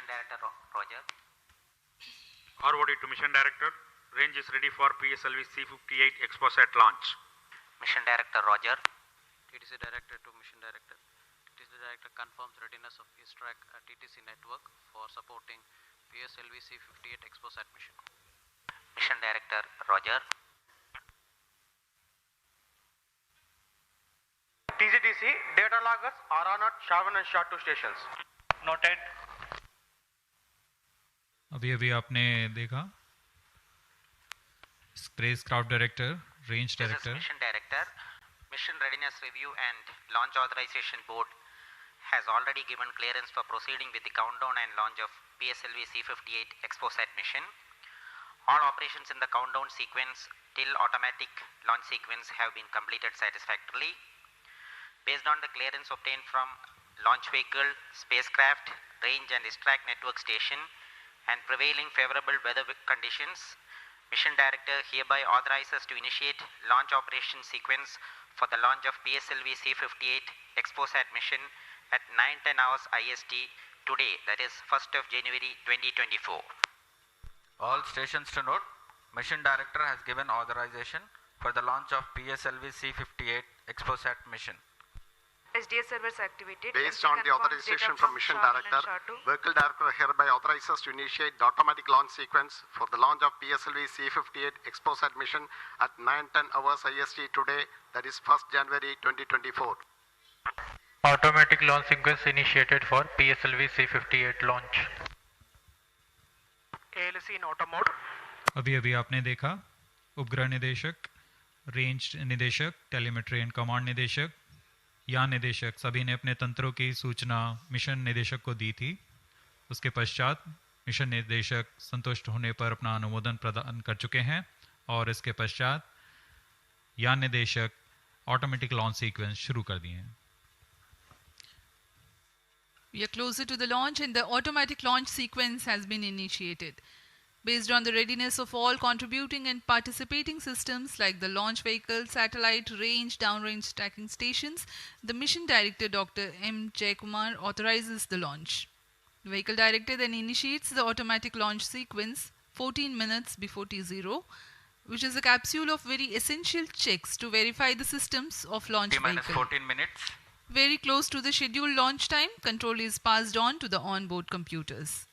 Director Roger. ROD to Mission Director. Range is ready for PSLV C58 Exposat launch. Mission Director Roger. TTC Director to Mission Director. TTC Director confirms readiness of track TTC network for supporting PSLV C58 Exposat mission. Mission Director Roger. TGTC data loggers are on at Shavan and SHA2 stations. Noted. अभी आपने देखा spacecraft director, range director. Mission Director. Mission Readiness Review and Launch Authorization Board has already given clearance for proceeding with the countdown and launch of PSLV C58 Exposat mission. All operations in the countdown sequence till automatic launch sequence have been completed satisfactorily. Based on the clearance obtained from launch vehicle, spacecraft, range and track network station and prevailing favorable weather conditions, Mission Director hereby authorizes to initiate launch operation sequence for the launch of PSLV C58 Exposat mission at 9:10 hours IST today, that is 1st of January 2024. All stations to note, Mission Director has given authorization for the launch of PSLV C58 Exposat mission. SDS servers activated. Based on the authorization from Mission Director, Vehicle Director hereby authorizes to initiate the automatic launch sequence for the launch of PSLV C58 Exposat mission at 9:10 hours IST today, that is 1st January 2024. Automatic launch sequence initiated for PSLV C58 launch. ALC in auto mode. अभी आपने देखा उपग्रह निदेशक, range निदेशक, telemetry and command निदेशक, यान निदेशक सभी ने अपने तंत्रों की सूचना मिशन निदेशक को दी थी. उसके पश्चात मिशन निदेशक संतुष्ट होने पर अपना अनुमोदन प्रदान कर चुके हैं और इसके पश्चात यान निदेशक ऑटोमेटिक लॉन्च सीक्वेंस शुरू कर दिए हैं. We are closer to the launch and the automatic launch sequence has been initiated. Based on the readiness of all contributing and participating systems like the launch vehicle, satellite, range, downrange tracking stations, the Mission Director Dr. M. Jaikumar authorizes the launch. The Vehicle Director then initiates the automatic launch sequence 14 minutes before T0, which is a capsule of very essential checks to verify the systems of launch T-minus vehicle. 14 minutes. Very close to the scheduled launch time, control is passed on to the onboard computers.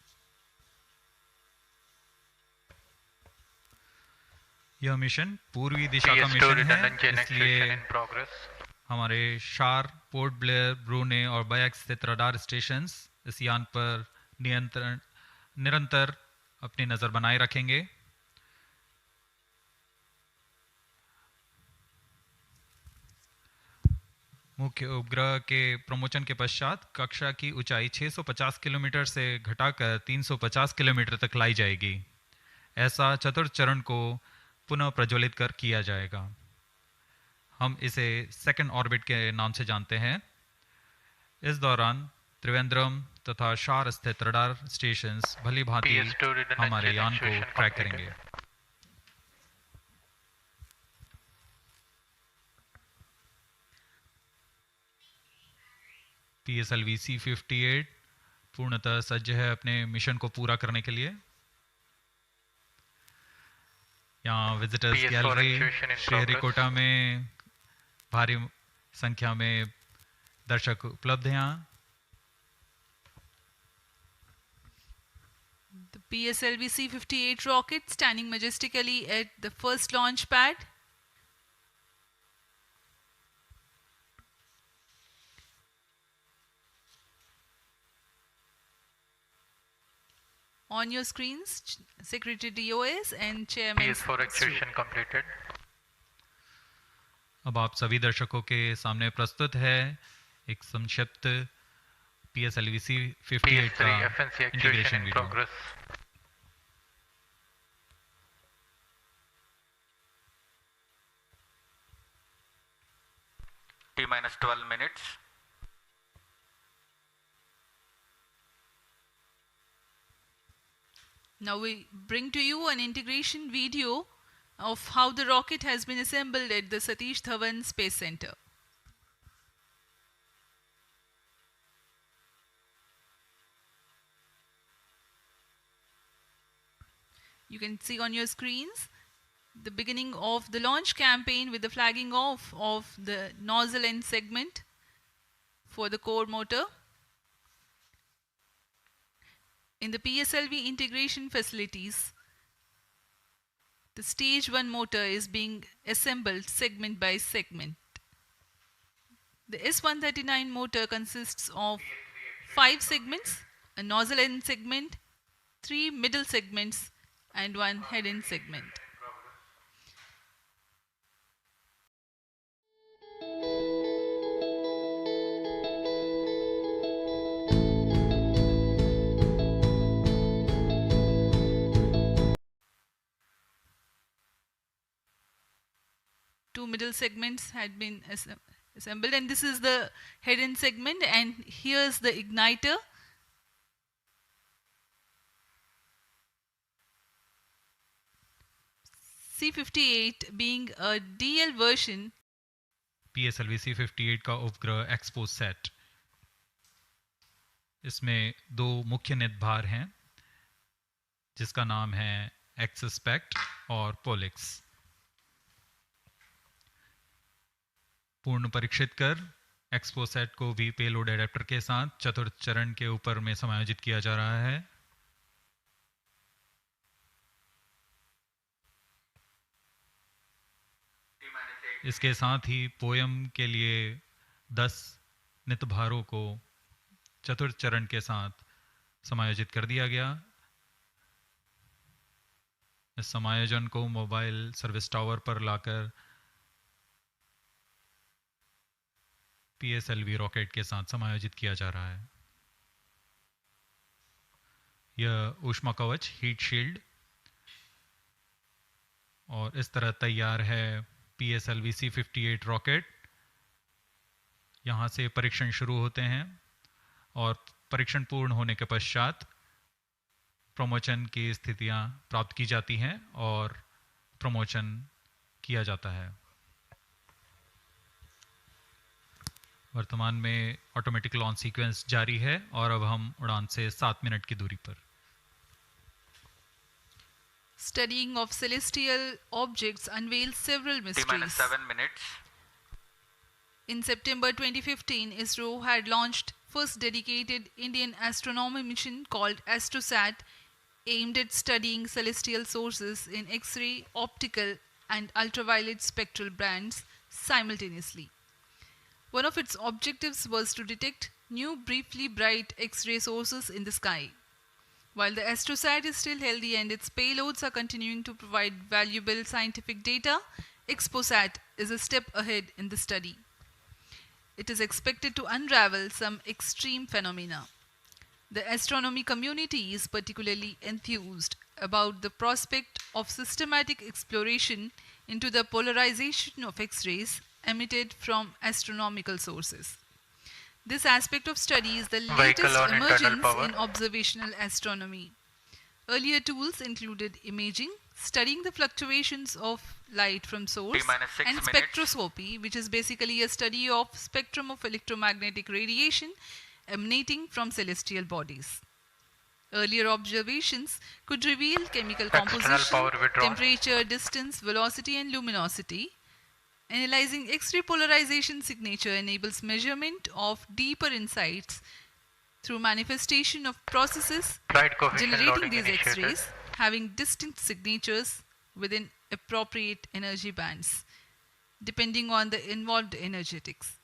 यह mission पूर्वी दिशा का mission है, इसलिए हमारे शार, port Blair, ब्रूने और bikes स्थित radar stations इस यान पर निरंतर अपनी नज़र बनाए रखेंगे. मुख्य उपग्रह के प्रमोचन के पश्चात कक्षा की ऊंचाई 650 किलोमीटर से घटाकर 350 किलोमीटर तक लाई जाएगी. ऐसा चतुर्थ चरण को पुनः प्रज्वलित कर किया जाएगा. हम इसे सेकंड ऑर्बिट के नाम से जानते हैं. इस दौरान त्रिवेंद्रम तथा शार स्थित रडार स्टेशंस भली भांति हमारे यान को ट्रैक करेंगे. PSLV C58 पूर्णतः सज्ज है अपने मिशन को पूरा करने के लिए. यहाँ विजिटर्स गैलरी श्रीहरिकोटा में भारी संख्या में दर्शक उपलब्ध हैं. यहाँ The PSLV C58 rocket standing majestically at the first launch pad. On your screens, Secretary DOS and Chairman. PS4 actuation completed. अब आप सभी दर्शकों के सामने प्रस्तुत है एक संक्षिप्त PSLV C58 का integration video. T-minus 12 minutes. Now we bring to you an integration video of how the rocket has been assembled at the Satish Dhawan Space Center. You can see on your screens the beginning of the launch campaign with the flagging off of the nozzle end segment for the core motor. In the PSLV integration facilities, the stage 1 motor is being assembled segment by segment. The S139 motor consists of 5 segments, a nozzle end segment, 3 middle segments and 1 head end segment. Two middle segments had been assembled, and this is the head end segment, and here's the igniter. C58 being a DL version, PSLV C58 का उपग्रह expo set, इसमें दो मुख्य नितभार हैं जिसका नाम है एक्सस्पेक्ट और पोलिक्स। पूर्ण परीक्षित कर एक्सपो सेट को भी पेलोड एडेप्टर के साथ चतुर्थ चरण के ऊपर में समायोजित किया जा रहा है। इसके साथ ही पोयम के लिए 10 नितभारों को चतुर्थ चरण के साथ समायोजित कर दिया गया। इस समायोजन को मोबाइल सर्विस टावर पर लाकर PSLV रॉकेट के साथ समायोजित किया जा रहा है। यह ऊष्मा कवच हीट शील्ड और इस तरह तैयार है PSLV C58 रॉकेट। यहाँ से परीक्षण शुरू होते हैं और परीक्षण पूर्ण होने के पश्चात प्रमोशन की स्थितियाँ प्राप्त की जाती हैं और प्रमोशन किया जाता है। वर्तमान में ऑटोमेटिक लॉन्च सीक्वेंस जारी है और अब हम उड़ान से 7 मिनट की दूरी पर। Studying of celestial objects unveils several mysteries. 7 minutes. In September 2015, ISRO had launched first dedicated Indian astronomy mission called AstroSat, aimed at studying celestial sources in X-ray, optical and ultraviolet spectral bands simultaneously. One of its objectives was to detect new briefly bright X-ray sources in the sky. While the AstroSat is still healthy and its payloads are continuing to provide valuable scientific data, XPOSat is a step ahead in the study. It is expected to unravel some extreme phenomena. The astronomy community is particularly enthused about the prospect of systematic exploration into the polarization of X-rays emitted from astronomical sources. This aspect of study is the latest emergence in observational astronomy. Earlier tools included imaging, studying the fluctuations of light from source, and spectroscopy, which is basically a study of spectrum of electromagnetic radiation emanating from celestial bodies. Earlier observations could reveal chemical composition, temperature, distance, velocity and luminosity. Analyzing X-ray polarization signature enables measurement of deeper insights through manifestation of processes generating these X-rays having distinct signatures within appropriate energy bands, depending on the involved energetics.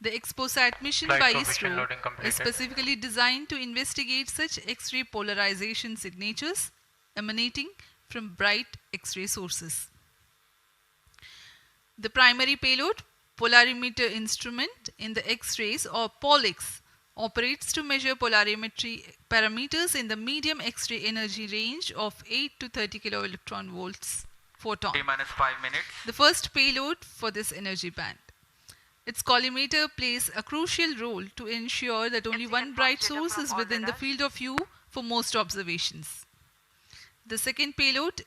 The XPOSat mission by ISRO is specifically designed to investigate such X-ray polarization signatures emanating from bright X-ray sources. The primary payload, polarimeter instrument in the X-rays or POLIX, operates to measure polarimetry parameters in the medium X-ray energy range of 8 to 30 kiloelectron volts photon. T-5 minutes. The first payload for this energy band. Its collimator plays a crucial role to ensure that only one bright source is within the field of view for most observations. The second payload,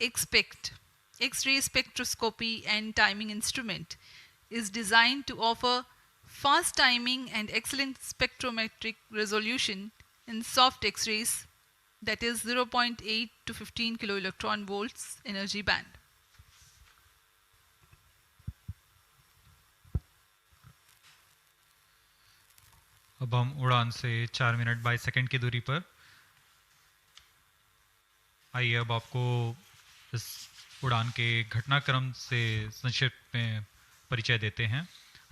EXPECT, X-ray spectroscopy and timing instrument, is designed to offer fast timing and excellent spectrometric resolution in soft X-rays that is 0.8 to 15 kilo electron volts energy band. अब हम उड़ान से 4 minute 22 second की दूरी पर। आइए अब आपको इस उड़ान के घटनाक्रम से संक्षिप्त में परिचय देते हैं।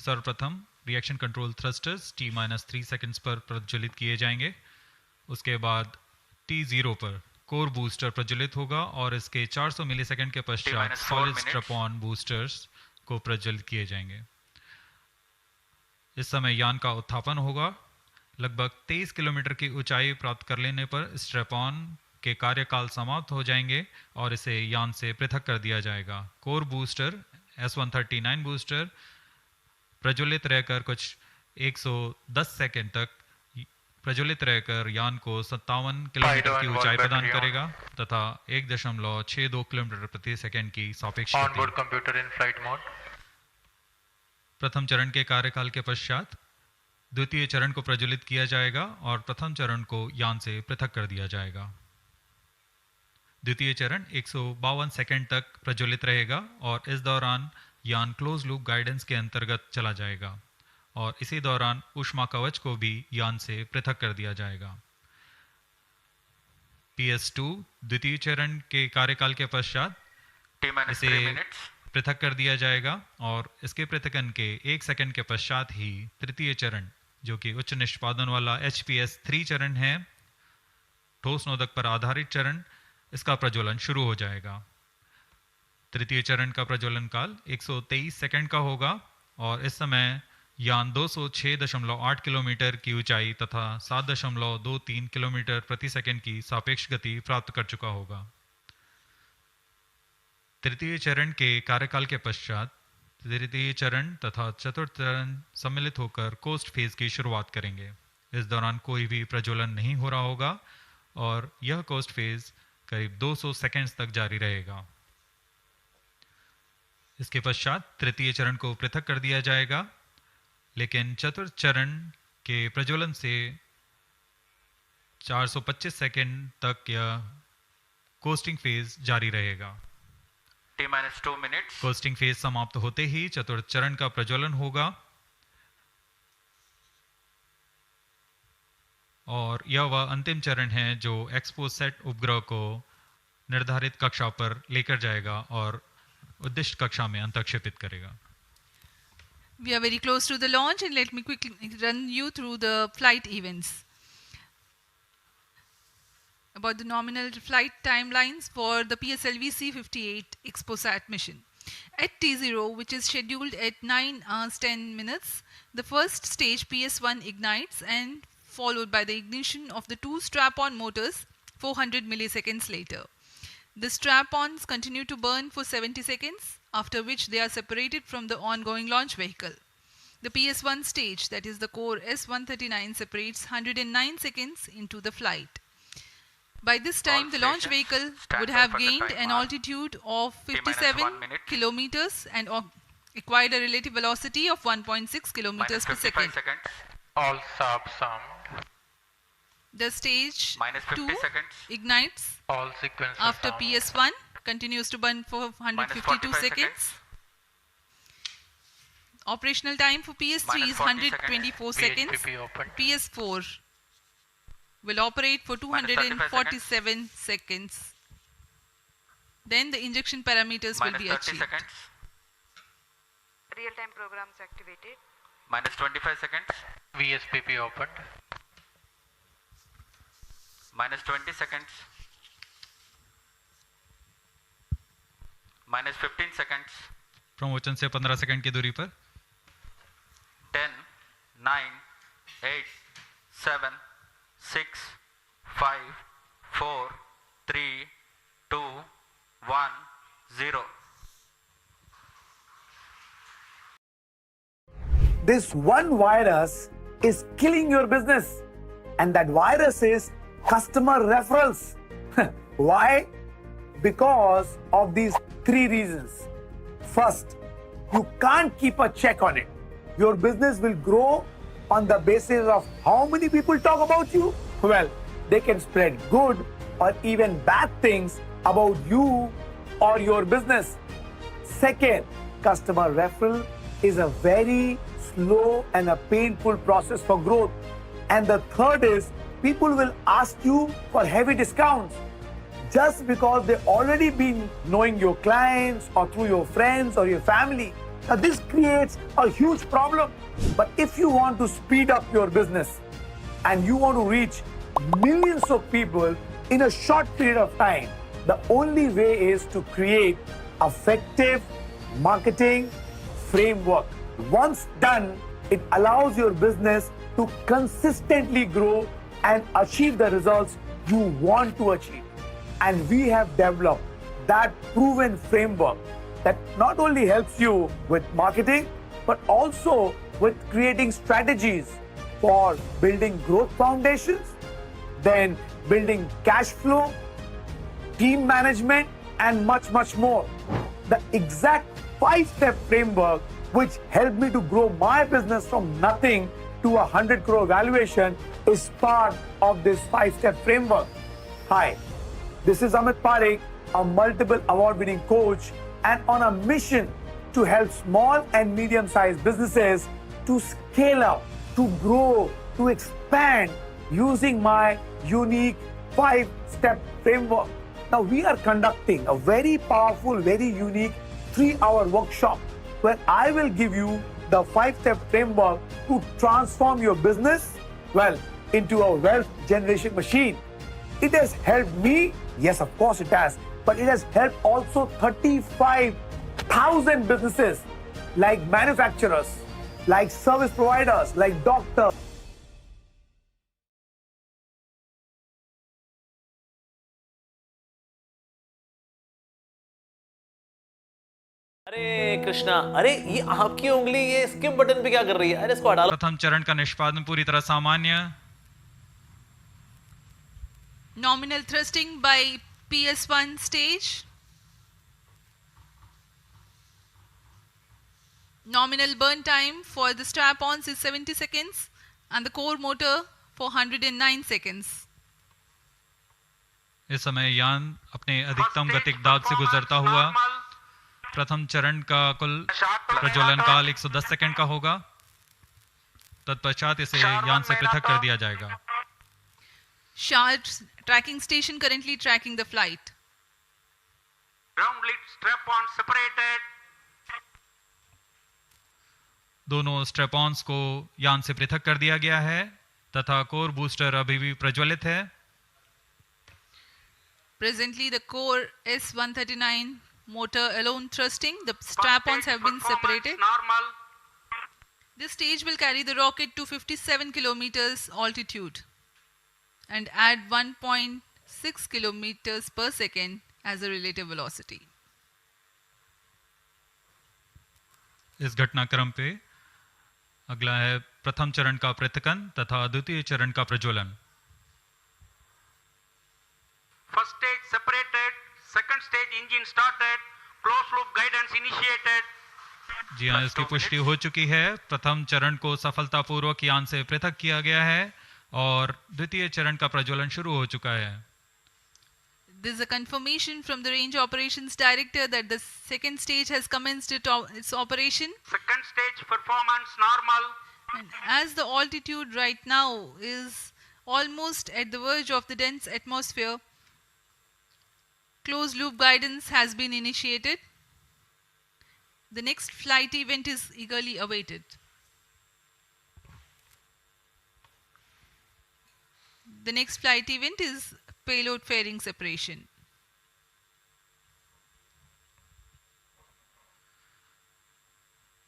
सर्वप्रथम reaction control thrusters T-3 seconds पर प्रज्वलित किए जाएंगे। उसके बाद T0 पर कोर बूस्टर प्रज्वलित होगा और इसके 400 मिलीसेकंड के पश्चात सॉलिड स्ट्रैप-ऑन बूस्टर्स को प्रज्वलित किए जाएंगे। इस समय यान का उत्थापन होगा। लगभग 23 किलोमीटर की ऊंचाई प्राप्त कर लेने पर स्ट्रैप-ऑन के कार्यकाल समाप्त हो जाएंगे और इसे यान से पृथक कर दिया जाएगा। कोर बूस्टर S139 बूस्टर प्रज्वलित रहकर कुछ 110 सेकंड तक प्रज्वलित रहकर यान को 57 किलोमीटर की ऊंचाई प्रदान करेगा तथा 1.62 किलोमीटर प्रति सेकंड की सापेक्ष onboard computer in flight mode. प्रथम चरण के कार्यकाल के पश्चात द्वितीय चरण को प्रज्वलित किया जाएगा और प्रथम चरण को यान से पृथक कर दिया जाएगा। द्वितीय चरण 152 सेकंड तक प्रज्वलित रहेगा और इस दौरान यान क्लोज लूप गाइडेंस के अंतर्गत चला जाएगा और इसी दौरान ऊष्मा कवच को भी यान से पृथक कर दिया जाएगा। PS2 द्वितीय चरण के कार्यकाल के पश्चात इसे पृथक कर दिया जाएगा और इसके पृथकन के 1 सेकंड के पश्चात ही तृतीय चरण, जो कि उच्च निष्पादन वाला HPS3 चरण है, ठोस नोदक पर आधारित चरण, इसका प्रज्वलन शुरू हो जाएगा। तृतीय चरण का प्रज्वलन काल 123 सेकंड का होगा और इस समय यान 206.8 किलोमीटर की ऊंचाई तथा 7.23 किलोमीटर प्रति सेकंड की सापेक्ष गति प्राप्त कर चुका होगा। तृतीय चरण के कार्यकाल के पश्चात तृतीय चरण तथा चतुर्थ चरण सम्मिलित होकर कोस्ट फेज की शुरुआत करेंगे। इस दौरान कोई भी प्रज्वलन नहीं हो रहा होगा और यह कोस्ट फेज करीब 200 सेकंड्स तक जारी रहेगा। इसके पश्चात तृतीय चरण को पृथक कर दिया जाएगा, लेकिन चतुर्थ चरण के प्रज्वलन से 425 सेकंड तक यह कोस्टिंग फेज जारी रहेगा। T-2 minutes। कोस्टिंग फेज समाप्त होते ही चतुर्थ चरण का प्रज्वलन होगा और यह वह अंतिम चरण है जो एक्सपोसेट उपग्रह को निर्धारित कक्षा पर लेकर जाएगा और उद्दिष्ट कक्षा में अंतक्षेपित करेगा। We are very close to the launch and let me quickly run you through the flight events. About the nominal flight timelines for the PSLV C58 Exposat mission. At T0, which is scheduled at 9 hours 10 minutes, the first stage PS1 ignites and followed by the ignition of the two strap-on motors 400 milliseconds later. The strap-ons continue to burn for 70 seconds, after which they are separated from the ongoing launch vehicle. The PS1 stage, that is the core S139, separates 109 seconds into the flight. By this time, the launch vehicle would have gained an altitude of 57 kilometers and acquired a relative velocity of 1.6 kilometers per second. All sub sound. The stage 2 ignites All sequences after sound. PS1, continues to burn for 152 seconds. Operational time for PS3 is 124 seconds. PS4 will operate for 247 seconds. Then the injection parameters will be achieved. Real-time programs activated. Minus 25 seconds. VSPP opened. Minus 20 seconds. Minus 15 seconds. प्रमोचन से 15 second की दूरी पर 10, 9, 8, 7, 6, 5, 4, 3, 2, 1, 0. This one virus is killing your business, and that virus is customer referrals. Why? Because of these three reasons. First, you can't keep a check on it. Your business will grow on the basis of how many people talk about you. Well, they can spread good or even bad things about you or your business. Second, customer referral is a very slow and a painful process for growth. And the third is people will ask you for heavy discounts just because they already been knowing your clients or through your friends or your family. Now this creates a huge problem. But if you want to speed up your business and you want to reach millions of people in a short period of time, the only way is to create effective marketing framework. Once done, it allows your business to consistently grow and achieve the results you want to achieve. And we have developed that proven framework that not only helps you with marketing, but also with creating strategies for building growth foundations, then building cash flow, team management, and much, much more. The exact 5-step framework which helped me to grow my business from nothing to 100 crore valuation is part of this 5-step framework. Hi, this is Amit Parekh, a multiple award-winning coach and on a mission to help small and medium-sized businesses to scale up, to grow, to expand using my unique 5-step framework. Now we are conducting a very powerful, very unique 3-hour workshop where I will give you the 5-step framework to transform your business, well, into a wealth generation machine. It has helped me, yes, of course it has, but it has helped also 35,000 businesses like manufacturers, like service providers, like doctors. अरे कृष्णा, अरे ये आपकी उंगली ये skip button पे क्या कर रही है? अरे इसको हटा लो। प्रथम चरण का निष्पादन पूरी तरह सामान्य। Nominal thrusting by PS1 stage. Nominal burn time for the strap-ons is 70 seconds and the core motor for 109 seconds. इस समय यान अपने अधिकतम गतिक दाब से गुजरता हुआ प्रथम चरण का कुल प्रज्वलन काल 110 सेकंड का होगा। तत्पश्चात इसे यान से पृथक कर दिया जाएगा। Sharp tracking station currently tracking the flight. Ground lead strap-on separated. दोनों स्ट्रैप-ऑन्स को यान से पृथक कर दिया गया है तथा कोर बूस्टर अभी भी प्रज्वलित है। Presently the core S139 motor alone thrusting. The strap-ons have been separated. Normal. This stage will carry the rocket to 57 kilometers altitude and add 1.6 kilometers per second as a relative velocity. इस घटनाक्रम पे अगला है प्रथम चरण का पृथकन तथा द्वितीय चरण का प्रज्वलन। First stage separated. Second stage engine started. Closed loop guidance initiated. जी हाँ, इसकी पुष्टि हो चुकी है। प्रथम चरण को सफलतापूर्वक यान से पृथक किया गया है और द्वितीय चरण का प्रज्वलन शुरू हो चुका है। This is a confirmation from the Range Operations Director that the second stage has commenced its operation. Second stage performance normal. And as the altitude right now is almost at the verge of the dense atmosphere, closed loop guidance has been initiated. The next flight event is eagerly awaited. The next flight event is payload fairing separation.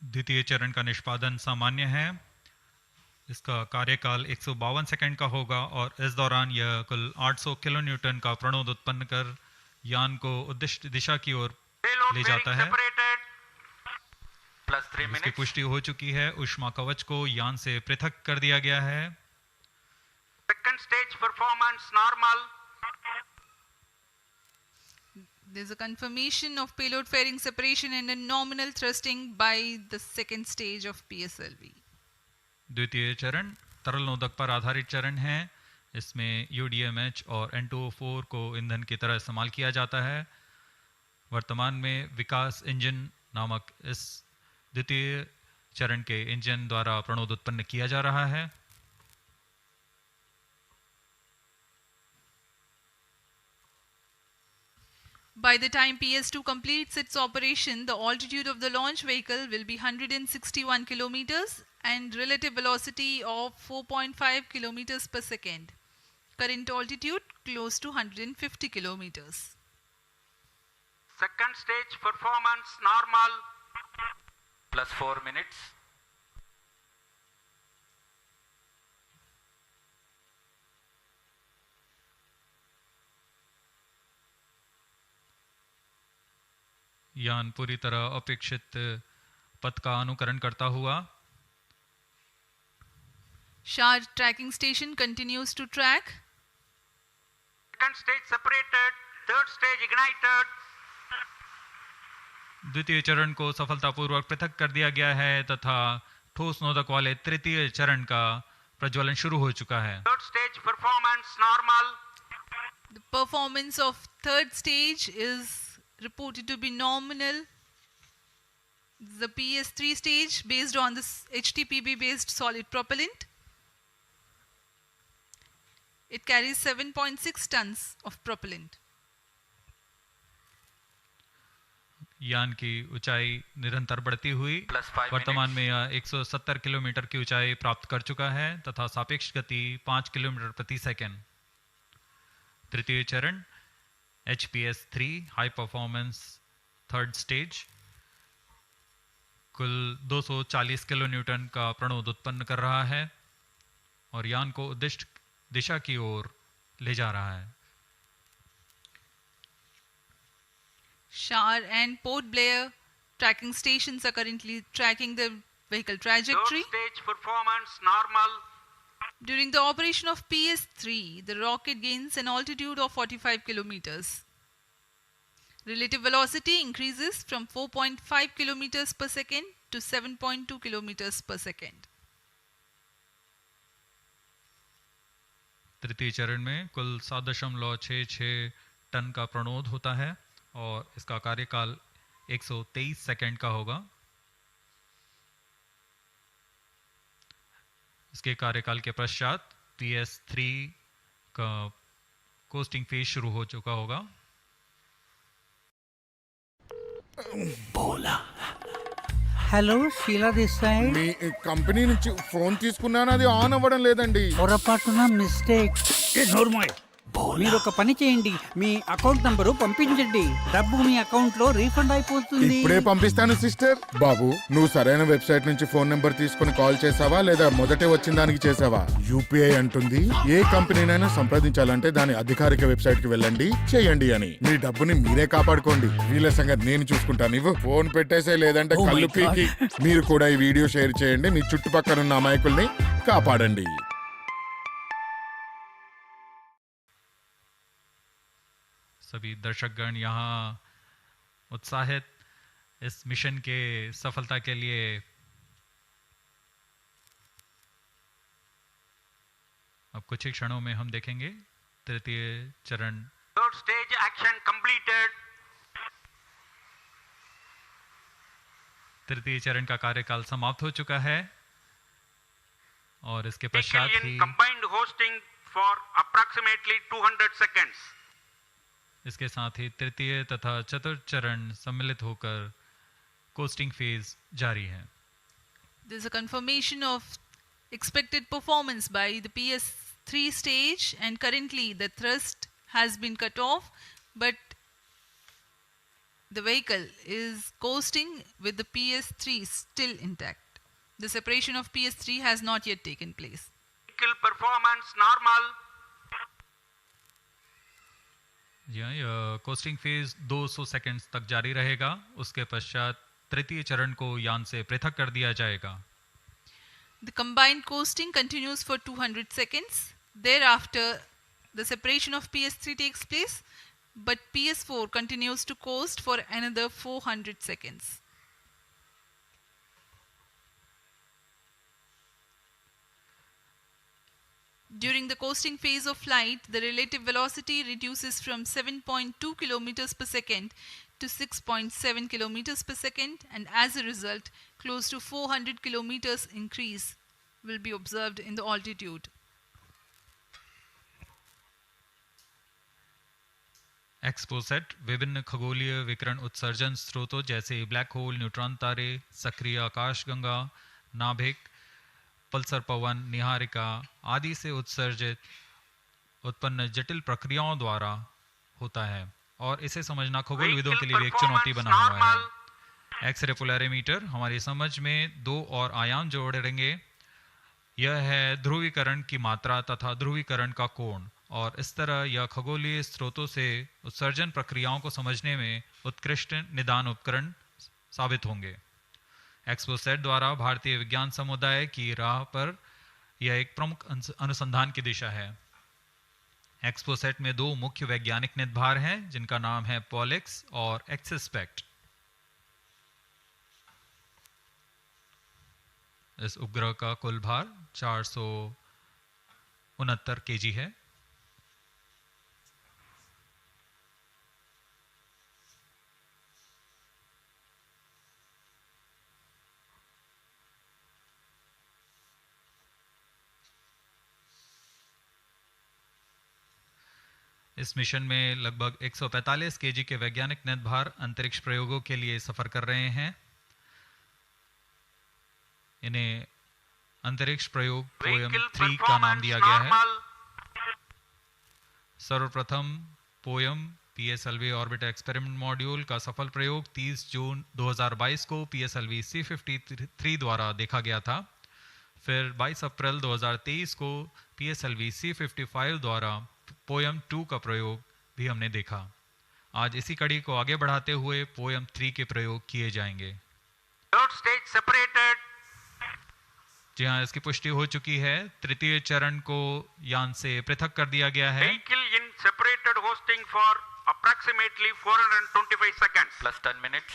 द्वितीय चरण का निष्पादन सामान्य है। इसका कार्यकाल 152 second का होगा और इस दौरान यह कुल 800 किलो न्यूटन का प्रणोद उत्पन्न कर यान को उद्दिष्ट दिशा की ओर ले जाता है। इसकी पुष्टि हो चुकी है। ऊष्मा कवच को यान से पृथक कर दिया गया है। Second stage performance normal. There is a confirmation of payload fairing separation and a nominal thrusting by the second stage of PSLV. द्वितीय चरण तरल नोदक पर आधारित चरण है। इसमें UDMH और N2O4 को ईंधन की तरह इस्तेमाल किया जाता है। वर्तमान में विकास इंजन नामक इस द्वितीय चरण के इंजन द्वारा प्रणोद उत्पन्न किया जा रहा है। By the time PS2 completes its operation, the altitude of the launch vehicle will be 161 kilometers and relative velocity of 4.5 kilometers per second. Current altitude close to 150 kilometers. Second stage performance normal. Plus 4 minutes. यान पूरी तरह अपेक्षित पथ का अनुकरण करता हुआ Shah tracking station continues to track. Second stage separated. Third stage ignited. द्वितीय चरण को सफलतापूर्वक पृथक कर दिया गया है तथा ठोस नोदक वाले तृतीय चरण का प्रज्वलन शुरू हो चुका है। Third stage performance normal. The performance of third stage is reported to be nominal. The PS3 stage based on this HTPB based solid propellant. It carries 7.6 tons of propellant. यान की ऊंचाई निरंतर बढ़ती हुई वर्तमान में यह 170 किलोमीटर की ऊंचाई प्राप्त कर चुका है तथा सापेक्ष गति 5 किलोमीटर प्रति सेकंड। तृतीय चरण HPS3 high performance third stage कुल 240 किलो न्यूटन का प्रणोद उत्पन्न कर रहा है और यान को उद्दिष्ट दिशा की ओर ले जा रहा है। Shar and Port Blair tracking stations are currently tracking the vehicle trajectory. Third stage performance normal. During the operation of PS3, the rocket gains an altitude of 45 kilometers. Relative velocity increases from 4.5 kilometers per second to 7.2 kilometers per second. तृतीय चरण में कुल 7.66 ton का प्रणोद होता है और इसका कार्यकाल 123 सेकंड का होगा। इसके कार्यकाल के पश्चात PS3 का कोस्टिंग फेज शुरू हो चुका होगा। बोला hello Sheela this side me company నుంచి ఫోన్ తీసుకున్నాను అది ఆన్ అవ్వడం లేదండి పొరపాటున మిస్టేక్ మీరు ఒక పని చేయండి మీ అకౌంట్ నంబరు పంపించండి డబ్బు మీ అకౌంట్ లో రీఫండ్ అయిపోతుంది ఇప్పుడే పంపిస్తాను సిస్టర్ బాబు నువ్వు సరైన వెబ్సైట్ నుంచి ఫోన్ నెంబర్ తీసుకుని కాల్ చేసావా లేదా మొదటే వచ్చిన దానికి చేసావా యూపీఐ అంటుంది ఏ కంపెనీనైనా సంప్రదించాలంటే దాని అధికారిక వెబ్సైట్ కి వెళ్ళండి చేయండి అని మీ డబ్బుని మీరే కాపాడుకోండి వీళ్ళ సంగతి నేను చూసుకుంటాను ఇవ్వు ఫోన్ పెట్టేసే లేదంటే కళ్ళు పీకి మీరు కూడా ఈ వీడియో షేర్ చేయండి మీ చుట్టుపక్కల ఉన్న అమాయకుల్ని కాపాడండి सभी दर्शकगण यहाँ उत्साहित इस मिशन के सफलता के लिए अब कुछ ही क्षणों में हम देखेंगे तृतीय चरण। Third stage action completed. तृतीय चरण का कार्यकाल समाप्त हो चुका है और इसके पश्चात ही combined hosting for approximately 200 seconds. इसके साथ ही तृतीय तथा चतुर्थ चरण सम्मिलित होकर कोस्टिंग फेज जारी है। There is a confirmation of expected performance by the PS3 stage and currently the thrust has been cut off but the vehicle is coasting with the PS3 still intact. The separation of PS3 has not yet taken place. Vehicle performance normal. यह costing phase 200 seconds तक जारी रहेगा उसके पश्चात तृतीय चरण को यान से पृथक कर दिया जाएगा। The combined coasting continues for 200 seconds. Thereafter, the separation of PS3 takes place, but PS4 continues to coast for another 400 seconds. During the coasting phase of flight, the relative velocity reduces from 7.2 kilometers per second to 6.7 kilometers per second, and as a result, close to 400 kilometers increase will be observed in the altitude. XPoSat विभिन्न खगोलीय विकिरण उत्सर्जन स्रोतों जैसे black hole, neutron तारे, सक्रिय आकाशगंगा, नाभिक, पल्सर पवन, निहारिका आदि से उत्सर्जित उत्पन्न जटिल प्रक्रियाओं द्वारा होता है और इसे समझना खगोलविदों के लिए भी एक चुनौती बना हुआ है। एक्सरे पोलैरिमीटर हमारी समझ में दो और आयाम जोड़ेंगे। यह है ध्रुवीकरण की मात्रा तथा ध्रुवीकरण का कोण, और इस तरह यह खगोलीय स्रोतों से उत्सर्जन प्रक्रियाओं को समझने में उत्कृष्ट निदान उपकरण साबित होंगे। एक्सपोसेट द्वारा भारतीय विज्ञान समुदाय की राह पर यह एक प्रमुख अनुसंधान की दिशा है। एक्सपोसेट में दो मुख्य वैज्ञानिक निदभार हैं जिनका नाम है पॉलिक्स और एक्सिस्पेक्ट। इस उपग्रह का कुल भार 469 केजी है। इस मिशन में लगभग 145 केजी के वैज्ञानिक निदभार अंतरिक्ष प्रयोगों के लिए सफर कर रहे हैं। इन्हें अंतरिक्ष प्रयोग पोयम 3 का नाम दिया गया है। सर्वप्रथम poem PSLV orbit experiment module का सफल प्रयोग 30 जून 2022 को PSLV C53 द्वारा देखा गया था। फिर 22 अप्रैल 2023 को PSLV C55 द्वारा पोयम 2 का प्रयोग भी हमने देखा। आज इसी कड़ी को आगे बढ़ाते हुए पोयम 3 के प्रयोग किए जाएंगे। जी हाँ, इसकी पुष्टि हो चुकी है। तृतीय चरण को यान से पृथक कर दिया गया है। Vehicle in separated hosting for approximately 425 seconds plus 10 minutes.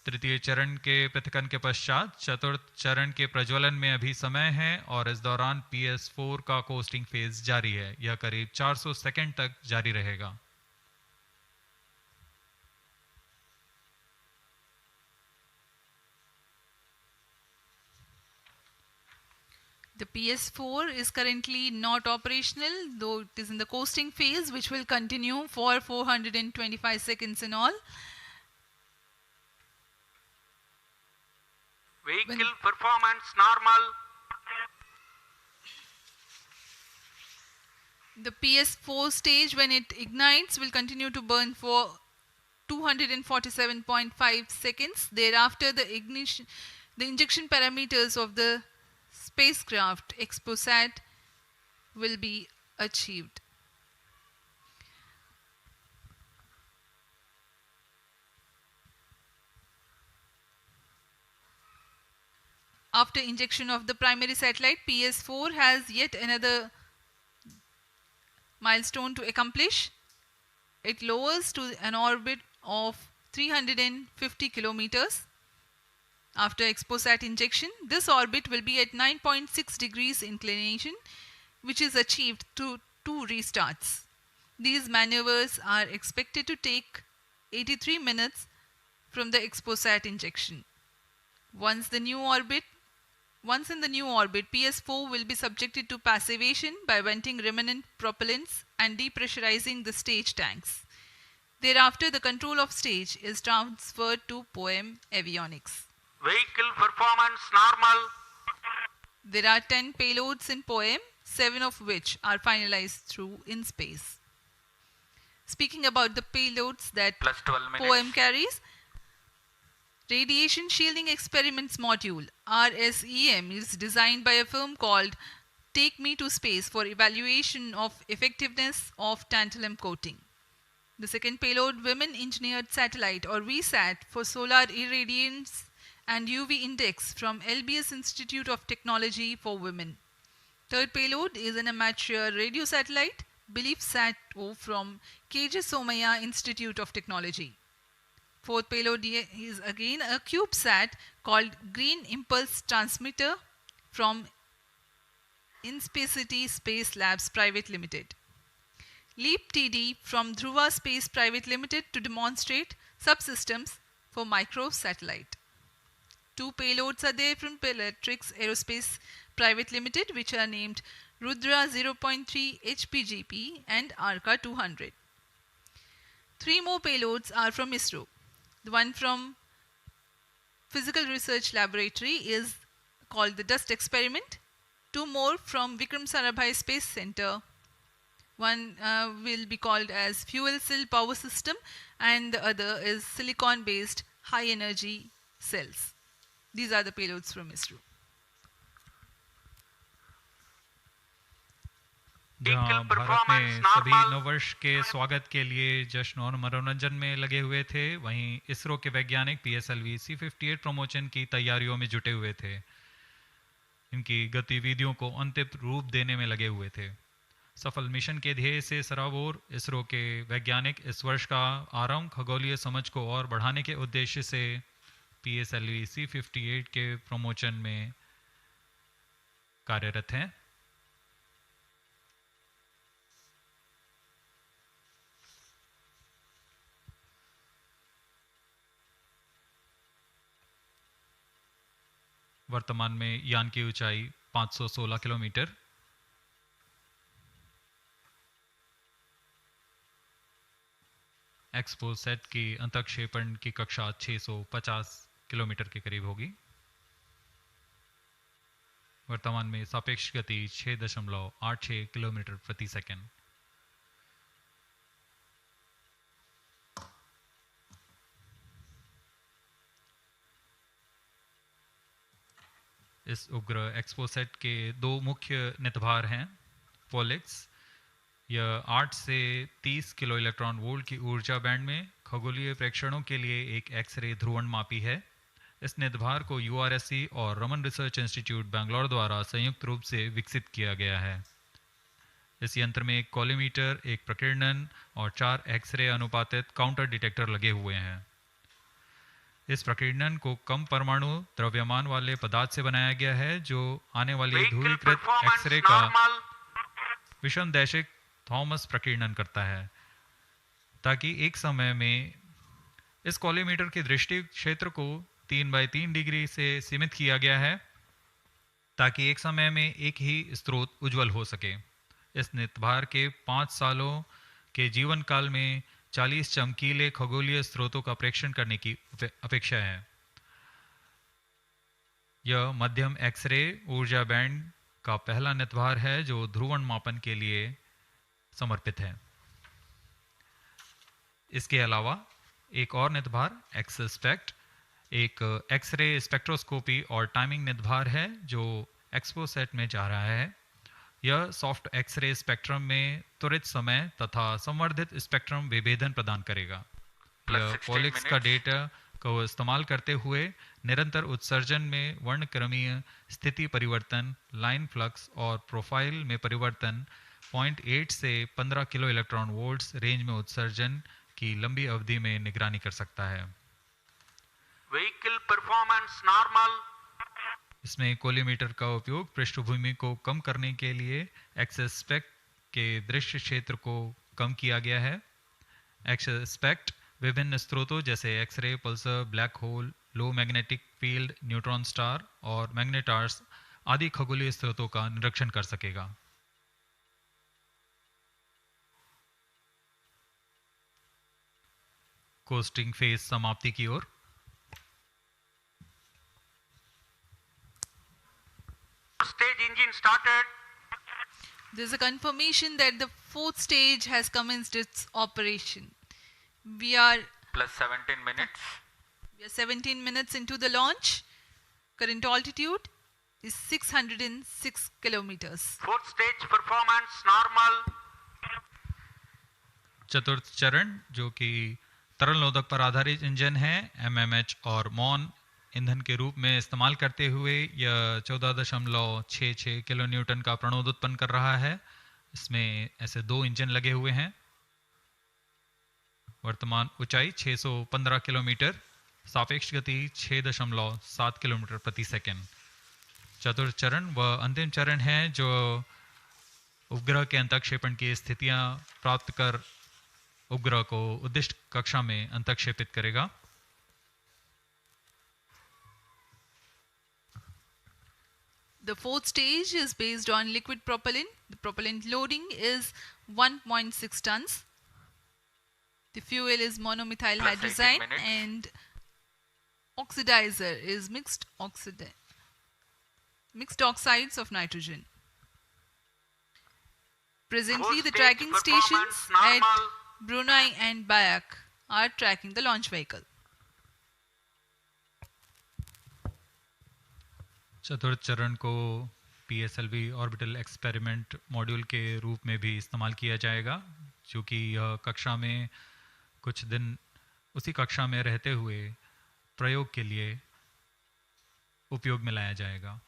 तृतीय चरण के पृथकन के पश्चात चतुर्थ चरण के प्रज्वलन में अभी समय है और इस दौरान PS4 का कोस्टिंग फेज जारी है। यह करीब 400 सेकंड तक जारी रहेगा। The PS4 is currently not operational, though it is in the coasting phase, which will continue for 425 seconds in all. Vehicle performance normal. The PS4 stage, when it ignites, will continue to burn for 247.5 seconds. Thereafter, the injection parameters of the spacecraft Exposat will be achieved. After injection of the primary satellite, PS4 has yet another milestone to accomplish. It lowers to an orbit of 350 kilometers. After Exposat injection, this orbit will be at 9.6 degrees inclination, which is achieved through 2 restarts. These maneuvers are expected to take 83 minutes from the Exposat injection. Once in the new orbit, PS4 will be subjected to passivation by venting remnant propellants and depressurizing the stage tanks. Thereafter, the control of stage is transferred to POEM avionics. Vehicle performance normal. There are 10 payloads in POEM, 7 of which are finalized through in space. Speaking about the payloads that POEM carries, Radiation Shielding Experiments Module RSEM is designed by a firm called Take Me to Space for evaluation of effectiveness of tantalum coating. The second payload, Women Engineered Satellite or VSAT for solar irradiance and UV index from LBS Institute of Technology for Women. Third payload is an amateur radio satellite, BeliefSat-O from KJ Somaya Institute of Technology. Fourth payload is again a CubeSat called Green Impulse Transmitter from Inspacity Space Labs Private Limited. LEAP TD from Dhruva Space Private Limited to demonstrate subsystems for microsatellite. 2 payloads are there from Pelatrix Aerospace Private Limited, which are named Rudra 0.3 HPGP and Arca 200. 3 more payloads are from ISRO. The one from Physical Research Laboratory is called the Dust Experiment. 2 more from Vikram Sarabhai Space Center. One will be called as Fuel Cell Power System and the other is Silicon Based High Energy Cells. These are the payloads from ISRO. जहाँ भारत में सभी नववर्ष के स्वागत के लिए जश्न और मनोरंजन में लगे हुए थे, वहीं इसरो के वैज्ञानिक PSLV C58 प्रमोशन की तैयारियों में जुटे हुए थे। इनकी गतिविधियों को अंतिम रूप देने में लगे हुए थे। सफल मिशन के ध्येय से सराबोर इसरो के वैज्ञानिक इस वर्ष का आरंभ खगोलीय समझ को और बढ़ाने के उद्देश्य से PSLV C58 के प्रमोशन में कार्यरत हैं। वर्तमान में यान की ऊंचाई 516 किलोमीटर, एक्सपोसैट की अंतक्षेपण की कक्षा 650 किलोमीटर के करीब होगी। वर्तमान में सापेक्ष गति 6.86 किलोमीटर प्रति सेकंड। इस उपग्रह एक्सपोसैट के 2 मुख्य नितभार हैं। पोलिक्स, यह 8 से 30 किलो इलेक्ट्रॉन वोल्ट की ऊर्जा बैंड में खगोलीय प्रेक्षणों के लिए एक एक्सरे ध्रुवणमापी है। इस नितभार को URSC और रमन रिसर्च इंस्टीट्यूट बैंगलोर द्वारा संयुक्त रूप से विकसित किया गया है। इस यंत्र में एक कॉलीमीटर, एक प्रकीर्णन और 4 एक्सरे अनुपातित काउंटर डिटेक्टर लगे हुए हैं। इस प्रकीर्णन को कम परमाणु द्रव्यमान वाले पदार्थ से बनाया गया है, जो आने वाली ध्रुवीकृत एक्सरे का विषमदैशिक थॉमस प्रकीर्णन करता है, ताकि एक समय में इस कॉलीमीटर के दृष्टि क्षेत्र को 3x3 डिग्री से सीमित किया गया है, ताकि एक समय में एक ही स्रोत उज्जवल हो सके। इस नितभार के 5 सालों के जीवन काल में 40 चमकीले खगोलीय स्रोतों का प्रेक्षण करने की अपेक्षा है। यह मध्यम एक्सरे ऊर्जा बैंड का पहला नितभार है जो ध्रुवण मापन के लिए समर्पित है। इसके अलावा एक और नितभार एक्सस्पेक्ट, एक एक्सरे स्पेक्ट्रोस्कोपी और टाइमिंग नितभार है जो एक्सपोसैट में जा रहा है। यह सॉफ्ट एक्सरे स्पेक्ट्रम में त्वरित समय तथा संवर्धित स्पेक्ट्रम विभेदन प्रदान करेगा। यह पॉलिक्स का डेटा को इस्तेमाल करते हुए निरंतर उत्सर्जन में वर्णक्रमीय स्थिति परिवर्तन, लाइन फ्लक्स और प्रोफाइल में परिवर्तन, 0.8 से 15 किलो इलेक्ट्रॉन वोल्ट्स रेंज में उत्सर्जन की लंबी अवधि में निगरानी कर सकता है। Vehicle performance normal. इसमें कोलीमीटर का उपयोग पृष्ठभूमि को कम करने के लिए एक्सस्पेक्ट के दृश्य क्षेत्र को कम किया गया है। एक्सस्पेक्ट विभिन्न स्रोतों जैसे एक्सरे, पल्सर, ब्लैक होल, लो मैग्नेटिक फील्ड, न्यूट्रॉन स्टार और मैग्नेटार्स आदि खगोलीय स्रोतों का निरीक्षण कर सकेगा। कोस्टिंग फेज समाप्ति की ओर। Stage engine started. There's a confirmation that the 4th stage has commenced its operation. We are plus 17 minutes. We are 17 minutes into the launch. Current altitude is 606 kilometers. 4th stage performance normal. चतुर्थ चरण जो कि तरल नोदक पर आधारित engine है, MMH और MON ईंधन के रूप में इस्तेमाल करते हुए यह 14.66 किलो न्यूटन का प्रणोद उत्पन्न कर रहा है। इसमें ऐसे 2 इंजन लगे हुए हैं। वर्तमान ऊंचाई 615 किलोमीटर, सापेक्ष गति 6.7 किलोमीटर प्रति सेकंड। चतुर्थ चरण व अंतिम चरण है जो उपग्रह के अंतःक्षेपण की स्थितियां प्राप्त कर उपग्रह को उद्दिष्ट कक्षा में अंतःक्षेपित करेगा। The fourth stage is based on liquid propellant. The propellant loading is 1.6 tons. The fuel is monomethyl hydrazine and oxidizer is mixed oxides of nitrogen. Presently, the tracking stations at Brunei and Bayak are tracking the launch vehicle. चतुर्थ चरण को PSLV orbital experiment module के रूप में भी इस्तेमाल किया जाएगा, जो कि यह कक्षा में कुछ दिन उसी कक्षा में रहते हुए प्रयोग के लिए उपयोग में लाया जाएगा।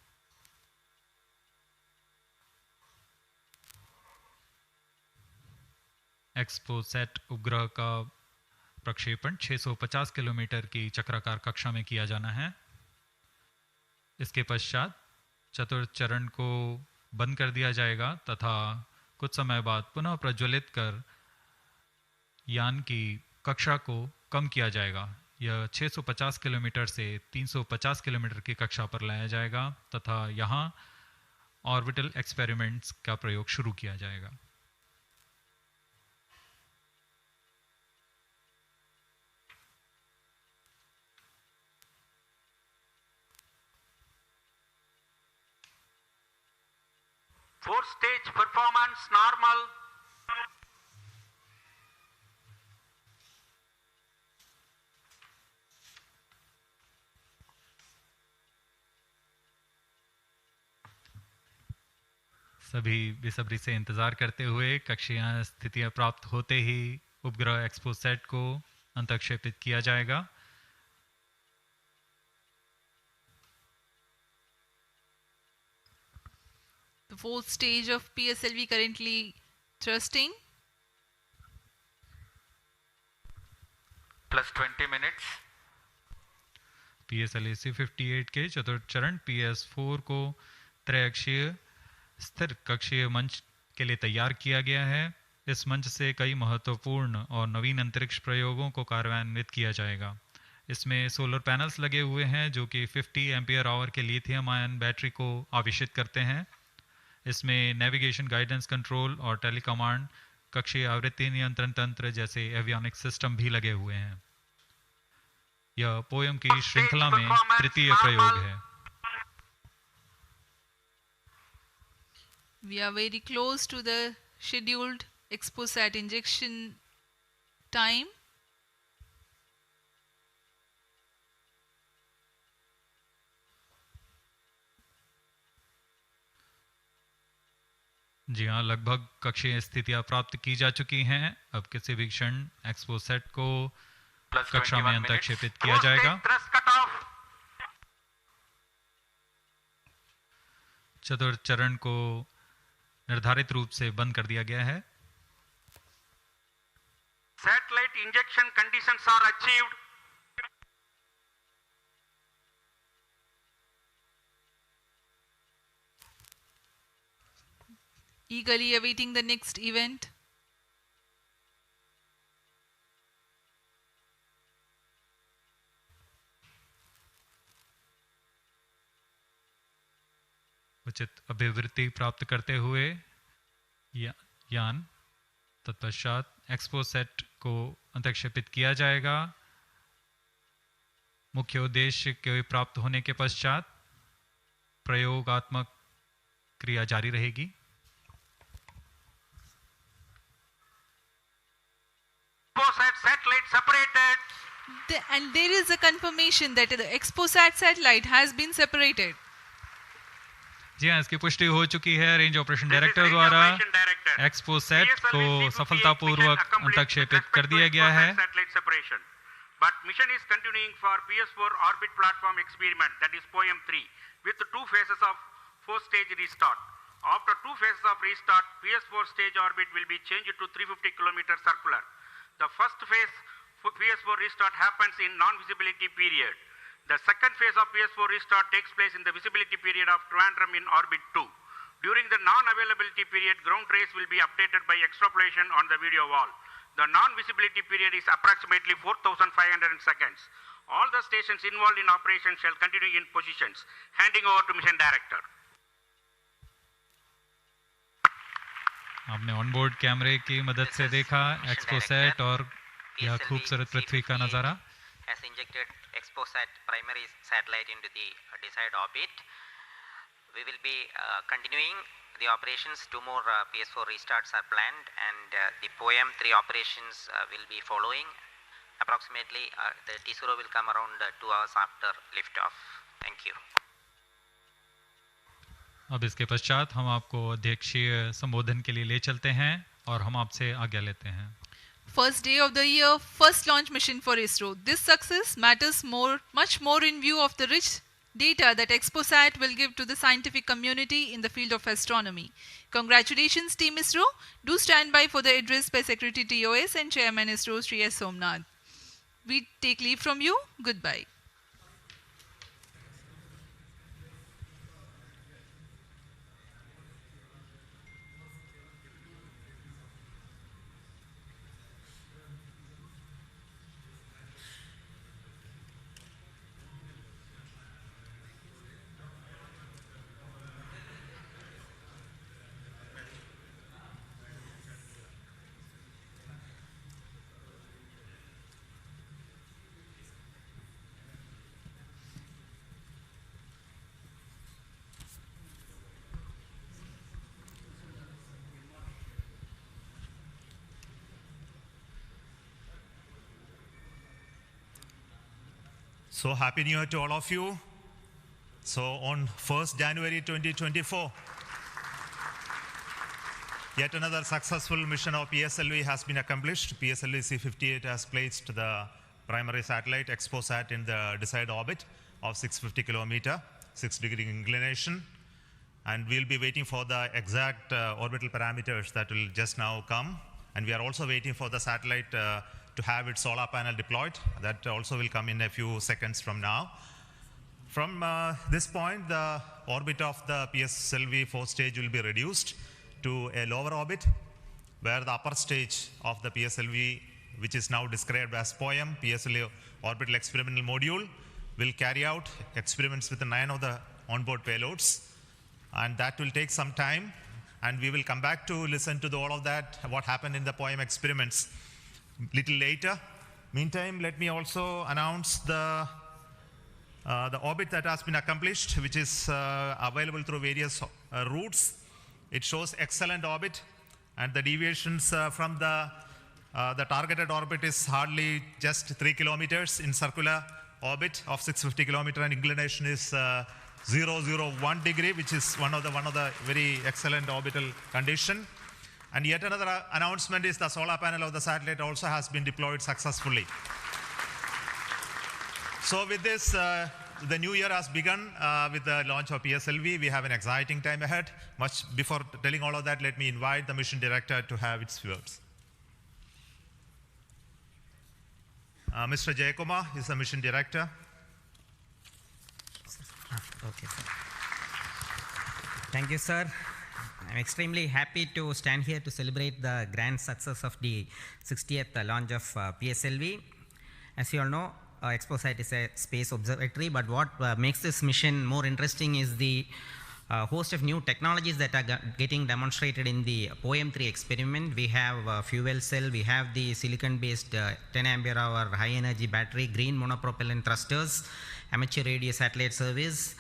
एक्सपोसैट उपग्रह का प्रक्षेपण 650 किलोमीटर की चक्राकार कक्षा में किया जाना है। इसके पश्चात चतुर्थ चरण को बंद कर दिया जाएगा तथा कुछ समय बाद पुनः प्रज्वलित कर यान की कक्षा को कम किया जाएगा। यह 650 किलोमीटर से 350 किलोमीटर की कक्षा पर लाया जाएगा तथा यहाँ ऑर्बिटल एक्सपेरिमेंट्स का प्रयोग शुरू किया जाएगा। Fourth stage performance normal. सभी बेसब्री से इंतजार करते हुए कक्षीय स्थितियां प्राप्त होते ही उपग्रह एक्सपोसैट को अंतःक्षेपित किया जाएगा। The fourth stage of PSLV currently thrusting. Plus 20 minutes. PSLV C58 के चतुर्थ चरण PS4 को त्रैअक्षीय स्थिर कक्षीय मंच के लिए तैयार किया गया है। इस मंच से कई महत्वपूर्ण और नवीन अंतरिक्ष प्रयोगों को कार्यान्वित किया जाएगा। इसमें सोलर पैनल्स लगे हुए हैं जो कि 50 एम्पियर आवर के लिथियम आयन बैटरी को आवेशित करते हैं। इसमें नेविगेशन गाइडेंस कंट्रोल और टेलीकमांड कक्षीय आवृत्ति नियंत्रण तंत्र जैसे एवियोनिक्स सिस्टम भी लगे हुए हैं। यह पोयम की श्रृंखला में तृतीय प्रयोग है। We are very close to the scheduled exposat injection time. जी हाँ, लगभग कक्षीय स्थितियां प्राप्त की जा चुकी हैं। अब किसी भी क्षण एक्सपोसैट को कक्षा में अंतःक्षेपित किया जाएगा। चतुर्थ चरण को निर्धारित रूप से बंद कर दिया गया है। Satellite injection conditions are achieved. Eagerly awaiting the next event. उचित अभिवृत्ति प्राप्त करते हुए यान तत्पश्चात एक्सपोसैट को अंतःक्षेपित किया जाएगा। मुख्य उद्देश्य के प्राप्त होने के पश्चात प्रयोगात्मक क्रिया जारी रहेगी। Satellite separated. And there is a confirmation that the exposat satellite has been separated. जी हाँ, इसकी पुष्टि हो चुकी है रेंज ऑपरेशन डायरेक्टर द्वारा। एक्सपोसैट को सफलतापूर्वक अंतःक्षेपित कर दिया गया है। But mission is continuing for PS4 orbit platform experiment, that is POEM 3, with 2 phases of 4-stage restart. After 2 phases of restart, PS4 stage orbit will be changed to 350 km circular. The first phase PS4 restart happens in non-visibility period. The second phase of PS4 restart takes place in the visibility period of Trivandrum in orbit 2. During the non-availability period, ground trace will be updated by extrapolation on the video wall. The non-visibility period is approximately 4,500 seconds. All the stations involved in operation shall continue in positions. Handing over to Mission Director. आपने onboard कैमरे की मदद से देखा XPoSat और यह खूबसूरत पृथ्वी का नज़ारा. Has injected Exposat primary satellite into the desired orbit. We will be continuing the operations. 2 more PS4 restarts are planned, and the POEM 3 operations will be following. Approximately the T0 will come around 2 hours after liftoff. Thank you. अब इसके पश्चात हम आपको अध्यक्षीय संबोधन के लिए ले चलते हैं और हम आपसे आज्ञा लेते हैं. First day of the year, first launch mission for ISRO. This success matters much more in view of the rich data that Exposat will give to the scientific community in the field of astronomy. Congratulations, Team ISRO. Do stand by for the address by Secretary TOS and Chairman ISRO, Sri S. Somnath. We take leave from you. Goodbye. So happy New Year to all of you. So on 1st January 2024, yet another successful mission of PSLV has been accomplished. PSLV C58 has placed the primary satellite Exposat in the desired orbit of 650 kilometer, 6-degree inclination. And we'll be waiting for the exact orbital parameters that will just now come. And we are also waiting for the satellite to have its solar panel deployed. That also will come in a few seconds from now. From this point, the orbit of the PSLV 4th stage will be reduced to a lower orbit, where the upper stage of the PSLV, which is now described as POEM, PSLV Orbital Experimental Module, will carry out experiments with 9 of the onboard payloads. And that will take some time, and we will come back to listen to all of that, what happened in the POEM experiments little later. Meantime, let me also announce the orbit that has been accomplished, which is available through various routes. It shows excellent orbit, and the deviations from the targeted orbit is hardly just 3 kilometers in circular orbit of 650 kilometer, and inclination is 001 degree, which is one of the very excellent orbital condition. And yet another announcement is the solar panel of the satellite also has been deployed successfully. So with this, the new year has begun with the launch of PSLV. We have an exciting time ahead. Much before telling all of that, let me invite the mission director to have its words. Mr. Jayakumar is the mission director. Okay, sir. Thank you, sir. I'm extremely happy to stand here to celebrate the grand success of the 60th launch of PSLV. As you all know, Exposat is a space observatory, but what makes this mission more interesting is the host of new technologies that are getting demonstrated in the POEM 3 experiment. We have a fuel cell, we have the silicon-based 10 ampere hour high energy battery, green monopropellant thrusters, amateur radio satellite service,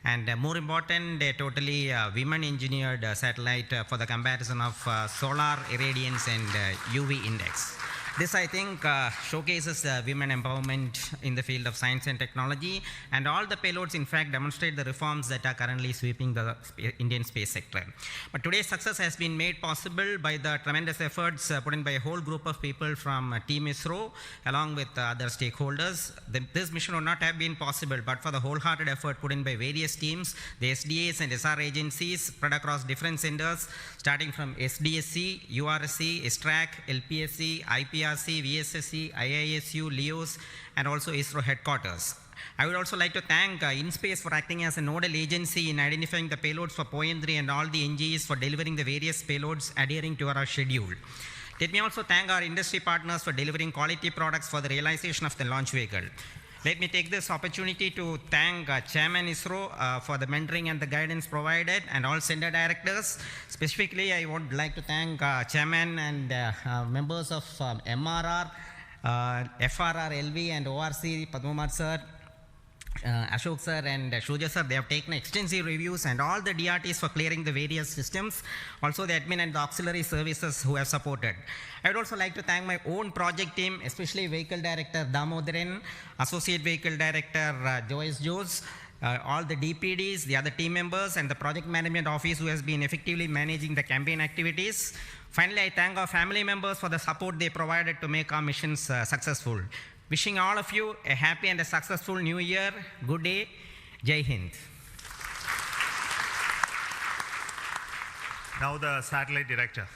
and more important, a totally women-engineered satellite for the comparison of solar irradiance and UV index. This, I think, showcases women empowerment in the field of science and technology, and all the payloads, in fact, demonstrate the reforms that are currently sweeping the Indian space sector. But today's success has been made possible by the tremendous efforts put in by a whole group of people from Team ISRO, along with other stakeholders. This mission would not have been possible but for the wholehearted effort put in by various teams, the SDAs and SR agencies spread across different centers, starting from SDSC, URSC, STRAC, LPSC, IPRC, VSSC, IISU, LEOS, and also ISRO headquarters. I would also like to thank InSpace for acting as a nodal agency in identifying the payloads for POEM3 and all the NGEs for delivering the various payloads adhering to our schedule. Let me also thank our industry partners for delivering quality products for the realization of the launch vehicle. Let me take this opportunity to thank Chairman ISRO for the mentoring and the guidance provided, and all center directors. Specifically, I would like to thank Chairman and members of MRR, FRR, LV, and ORC, Padmamar sir, Ashok sir, and Shuja sir. They have taken extensive reviews, and all the DRTs for clearing the various systems, also the admin and the auxiliary services who have supported. I would also like to thank my own project team, especially Vehicle Director Damodaran, Associate Vehicle Director Joyce Jose, all the DPDs, the other team members, and the Project Management Office who has been effectively managing the campaign activities. Finally, I thank our family members for the support they provided to make our missions successful. Wishing all of you a happy and a successful new year. Good day. Jai Hind. Now the satellite director.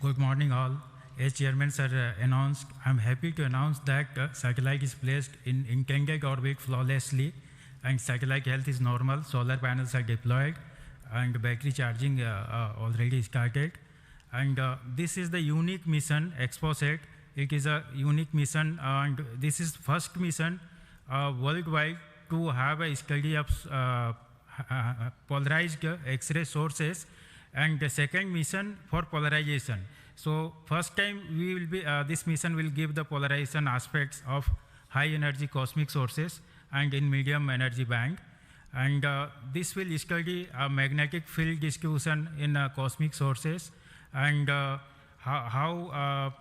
Good morning all. As Chairman sir announced, I'm happy to announce that satellite is placed in intended orbit flawlessly, and satellite health is normal. Solar panels are deployed and battery charging already started. And this is the unique mission, ExpoSat. It is a unique mission, and this is first mission worldwide to have a study of polarized X-ray sources, and the second mission for polarization. So first time we will be, this mission will give the polarization aspects of high energy cosmic sources and in medium energy band. And this will study magnetic field distribution in cosmic sources, and how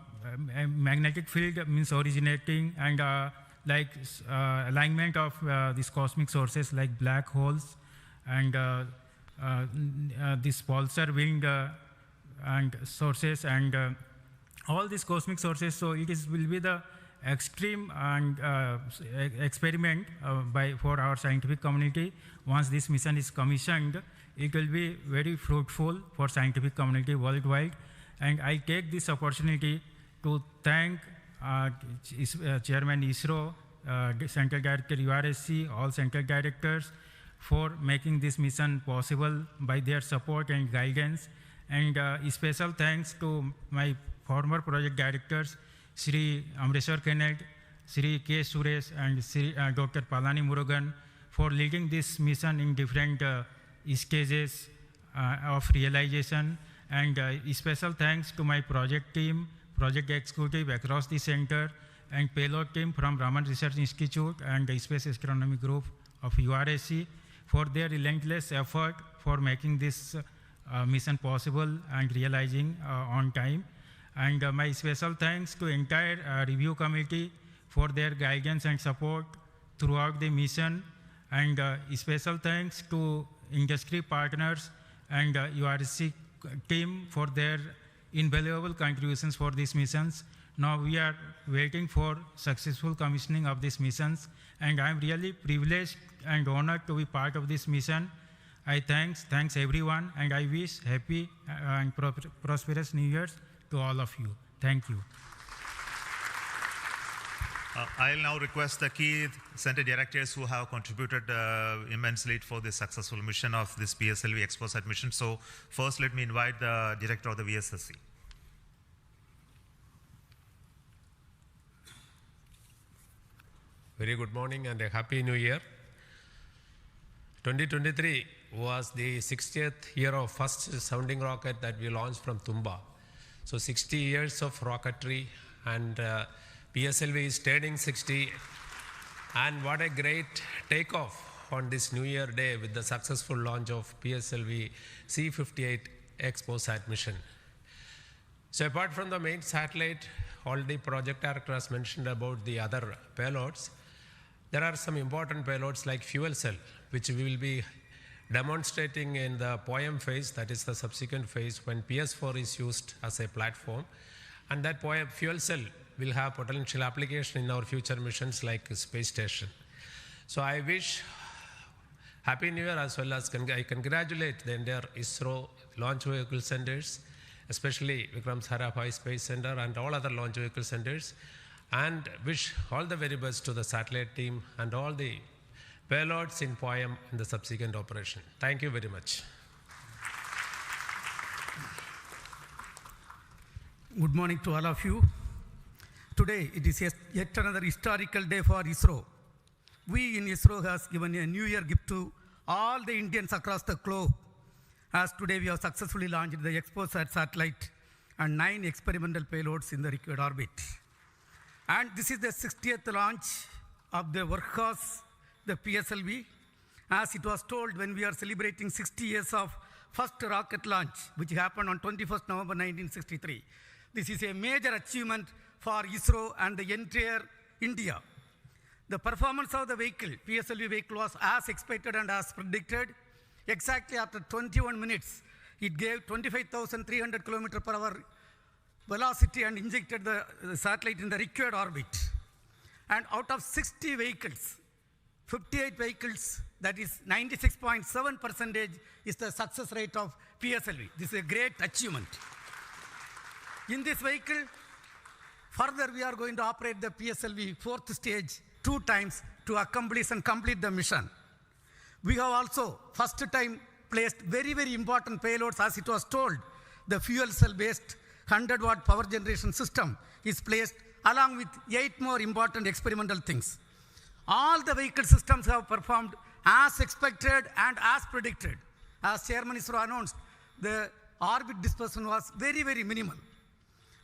magnetic field means originating, and alignment of these cosmic sources like black holes, and this pulsar wind and sources, and all these cosmic sources. So it will be the extreme and experiment for our scientific community. Once this mission is commissioned, it will be very fruitful for scientific community worldwide. And I take this opportunity to thank Chairman ISRO, Central Director URSC, all Central Directors for making this mission possible by their support and guidance. And special thanks to my former project directors, Sri Amreshwar Kenneth, Sri K. Suresh, and Sri Dr. Palani Murugan for leading this mission in different stages of realization. And special thanks to my project team, project executive across the center, and payload team from Raman Research Institute and the Space Astronomy Group of URSC for their relentless effort for making this mission possible and realizing on time. And my special thanks to entire review committee for their guidance and support throughout the mission. And special thanks to industry partners and URSC team for their invaluable contributions for these missions. Now we are waiting for successful commissioning of these missions, and I am really privileged and honored to be part of this mission. I thanks everyone, and I wish happy and prosperous New Year's to all of you. Thank you. I'll now request the key center directors who have contributed immensely for the successful mission of this PSLV ExpoSat mission. So first, let me invite the director of the VSSC. Very good morning and a happy new year. 2023 was the 60th year of first sounding rocket that we launched from Tumba. So 60 years of rocketry, and PSLV is turning 60. And what a great takeoff on this New Year day with the successful launch of PSLV C58 ExpoSat mission. So apart from the main satellite, already project director has mentioned about the other payloads. There are some important payloads like fuel cell, which we will be demonstrating in the POEM phase, that is the subsequent phase when PS4 is used as a platform. And that fuel cell will have potential application in our future missions like space station. So I wish Happy New Year, as well as I congratulate the entire ISRO launch vehicle centers, especially Vikram Sarabhai Space Center and all other launch vehicle centers. and wish all the very best to the satellite team and all the payloads in POEM in the subsequent operation. Thank you very much. Good morning to all of you. Today it is yet another historical day for ISRO. We in ISRO has given a New Year gift to all the Indians across the globe, as today we have successfully launched the XPOSat satellite and 9 experimental payloads in the required orbit. And this is the 60th launch of the workhorse, the PSLV. As it was told when we are celebrating 60 years of first rocket launch, which happened on 21st November 1963. This is a major achievement for ISRO and the entire India. The performance of the vehicle, PSLV vehicle, was as expected and as predicted. Exactly after 21 minutes, it gave 25,300 km/h velocity and injected the satellite in the required orbit. And out of 60 vehicles, 58 vehicles, that is 96.7% is the success rate of PSLV. This is a great achievement. In this vehicle, further we are going to operate the PSLV 4th stage 2 times to accomplish and complete the mission. We have also first time placed very, very important payloads, as it was told. The fuel cell based 100-watt power generation system is placed along with 8 more important experimental things. All the vehicle systems have performed as expected and as predicted. As Chairman ISRO announced, the orbit dispersion was very, very minimal.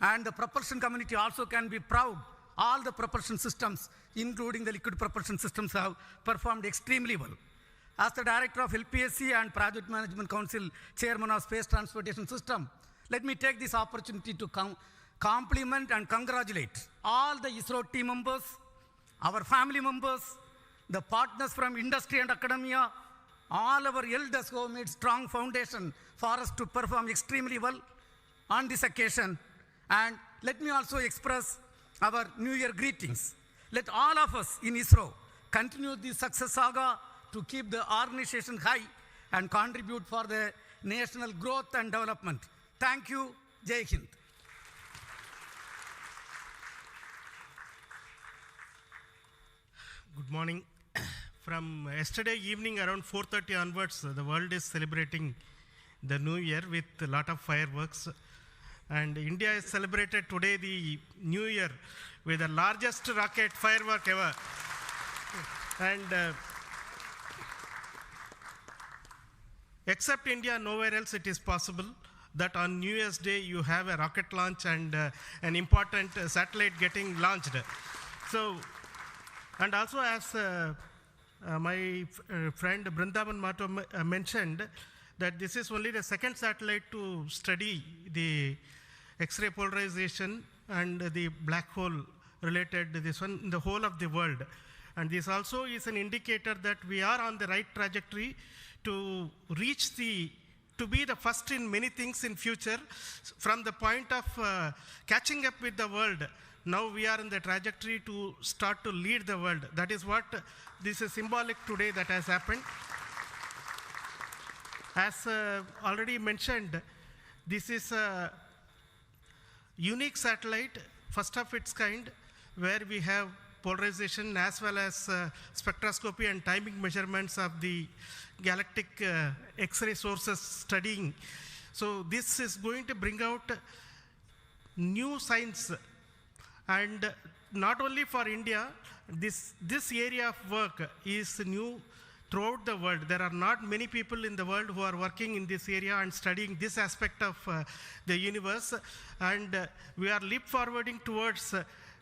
And the propulsion community also can be proud. All the propulsion systems, including the liquid propulsion systems, have performed extremely well. As the Director of LPSC and Project Management Council, Chairman of Space Transportation System, let me take this opportunity to compliment and congratulate all the ISRO team members, our family members, the partners from industry and academia, all our elders who have made strong foundation for us to perform extremely well on this occasion. And let me also express our New Year greetings. Let all of us in ISRO continue this success saga to keep the organization high and contribute for the national growth and development. Thank you. Jai Hind. Good morning. From yesterday evening around 4:30 onwards, the world is celebrating the New Year with a lot of fireworks. And India has celebrated today the New Year with the largest rocket firework ever. And except India, nowhere else it is possible that on New Year's Day you have a rocket launch and an important satellite getting launched. So, and also as my friend Brindavan Mato mentioned, that this is only the second satellite to study the X-ray polarization and the black hole related this one in the whole of the world. And this also is an indicator that we are on the right trajectory to reach to be the first in many things in future. From the point of catching up with the world, now we are in the trajectory to start to lead the world. That is what this is symbolic today that has happened. As already mentioned, this is a unique satellite, first of its kind, where we have polarization as well as spectroscopy and timing measurements of the galactic X-ray sources studying. So this is going to bring out new science, and not only for India, this area of work is new throughout the world. There are not many people in the world who are working in this area and studying this aspect of the universe, and we are leap forwarding towards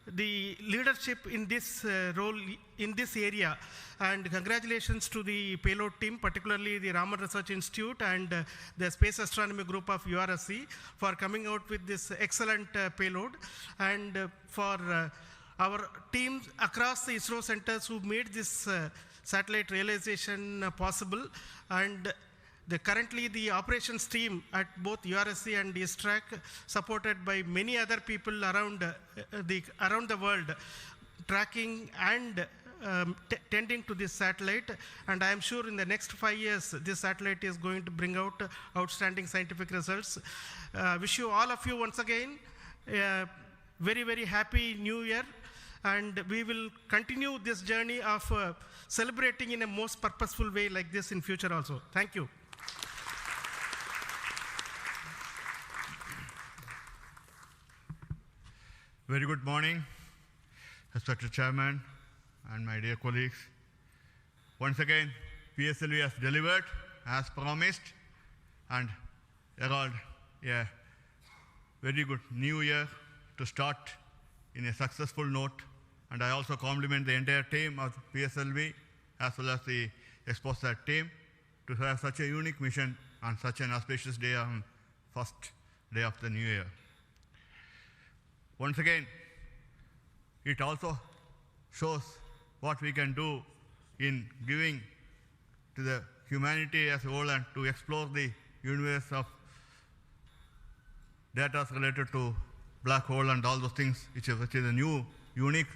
the leadership in this role in this area. And congratulations to the payload team, particularly the Raman Research Institute and the Space Astronomy Group of URSC for coming out with this excellent payload, and for our teams across the ISRO centers who made this satellite realization possible. And currently the operations team at both URSC and ISTRAC, supported by many other people around the world, tracking and tending to this satellite. And I am sure in the next 5 years, this satellite is going to bring out outstanding scientific results. Wish you all of you once again a very, very happy New Year. And we will continue this journey of celebrating in a most purposeful way like this in future also. Thank you. Very good morning, respected chairman and my dear colleagues. Once again, PSLV has delivered as promised and herald a very good new year to start in a successful note. And I also compliment the entire team of PSLV as well as the Exposat team to have such a unique mission on such an auspicious day on first day of the new year. Once again, it also shows what we can do in giving to the humanity as a whole and to explore the universe of data related to black hole and all those things, which is a new, unique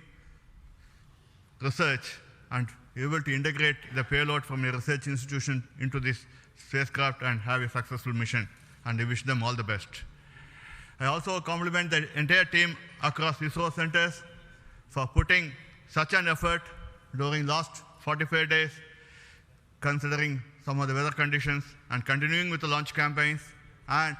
research, and able to integrate the payload from a research institution into this spacecraft and have a successful mission. And I wish them all the best. I also compliment the entire team across ISRO centers for putting such an effort during last 45 days, considering some of the weather conditions and continuing with the launch campaigns, and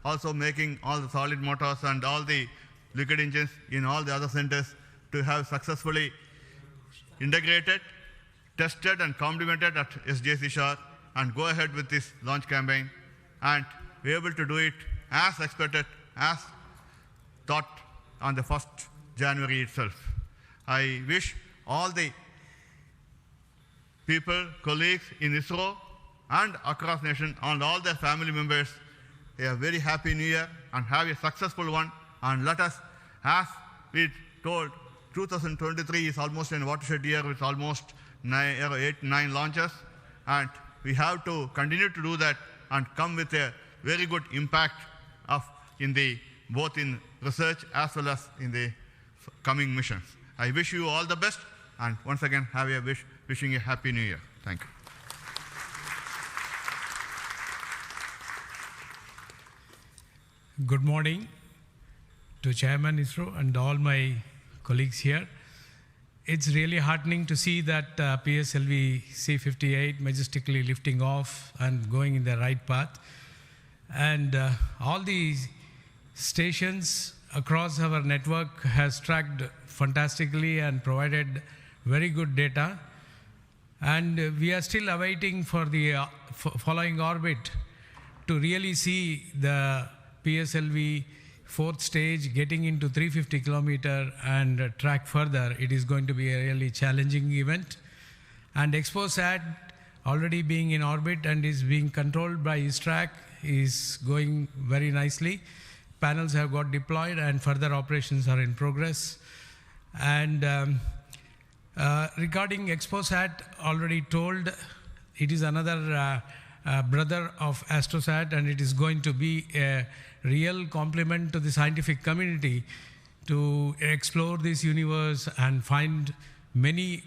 also making all the solid motors and all the liquid engines in all the other centers to have successfully integrated, tested and complemented at SJC Shah and go ahead with this launch campaign and be able to do it as expected, as thought on the 1st January itself. I wish all the people, colleagues in ISRO and across nation and all their family members a very happy new year and have a successful one. And let us, as we told, 2023 is almost a watershed year with almost 8-9 launches, and we have to continue to do that and come with a very good impact of both in research as well as in the coming missions. I wish you all the best, and once again wishing a happy new year. Thank you. Good morning to Chairman ISRO and all my colleagues here. It's really heartening to see that PSLV C58 majestically lifting off and going in the right path. And all the stations across our network has tracked fantastically and provided very good data. And we are still awaiting for the following orbit to really see the PSLV fourth stage getting into 350 kilometer and track further. It is going to be a really challenging event. And Exposat already being in orbit and is being controlled by ISTRAC is going very nicely. Panels have got deployed and further operations are in progress. And regarding Exposat, already told, it is another brother of Astrosat, and it is going to be a real compliment to the scientific community to explore this universe and find many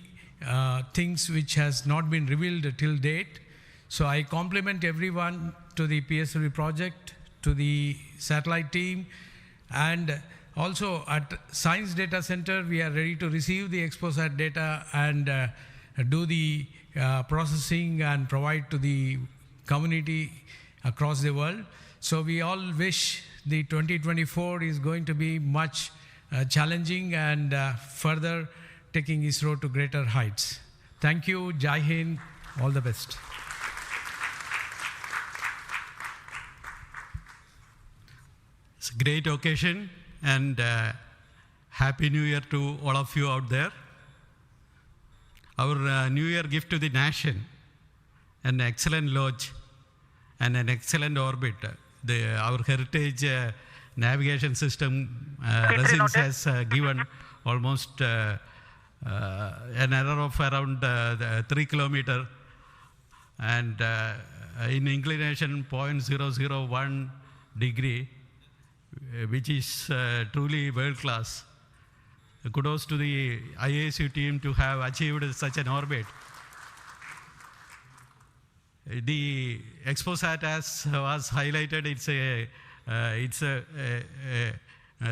things which has not been revealed till date. So I compliment everyone to the PSLV project, to the satellite team, and also at Science Data Center, we are ready to receive the Exposat data and do the processing and provide to the community across the world. So we all wish the 2024 is going to be much challenging and further taking ISRO to greater heights. Thank you, Jai Hind, all the best. It's a great occasion, and Happy New Year to all of you out there. Our New Year gift to the nation, an excellent launch and an excellent orbit. Our heritage navigation system, Resins has given almost an error of around 3 kilometers and in inclination 0.001 degree, which is truly world class. Kudos to the IASU team to have achieved such an orbit. The Exposat, as was highlighted, it's a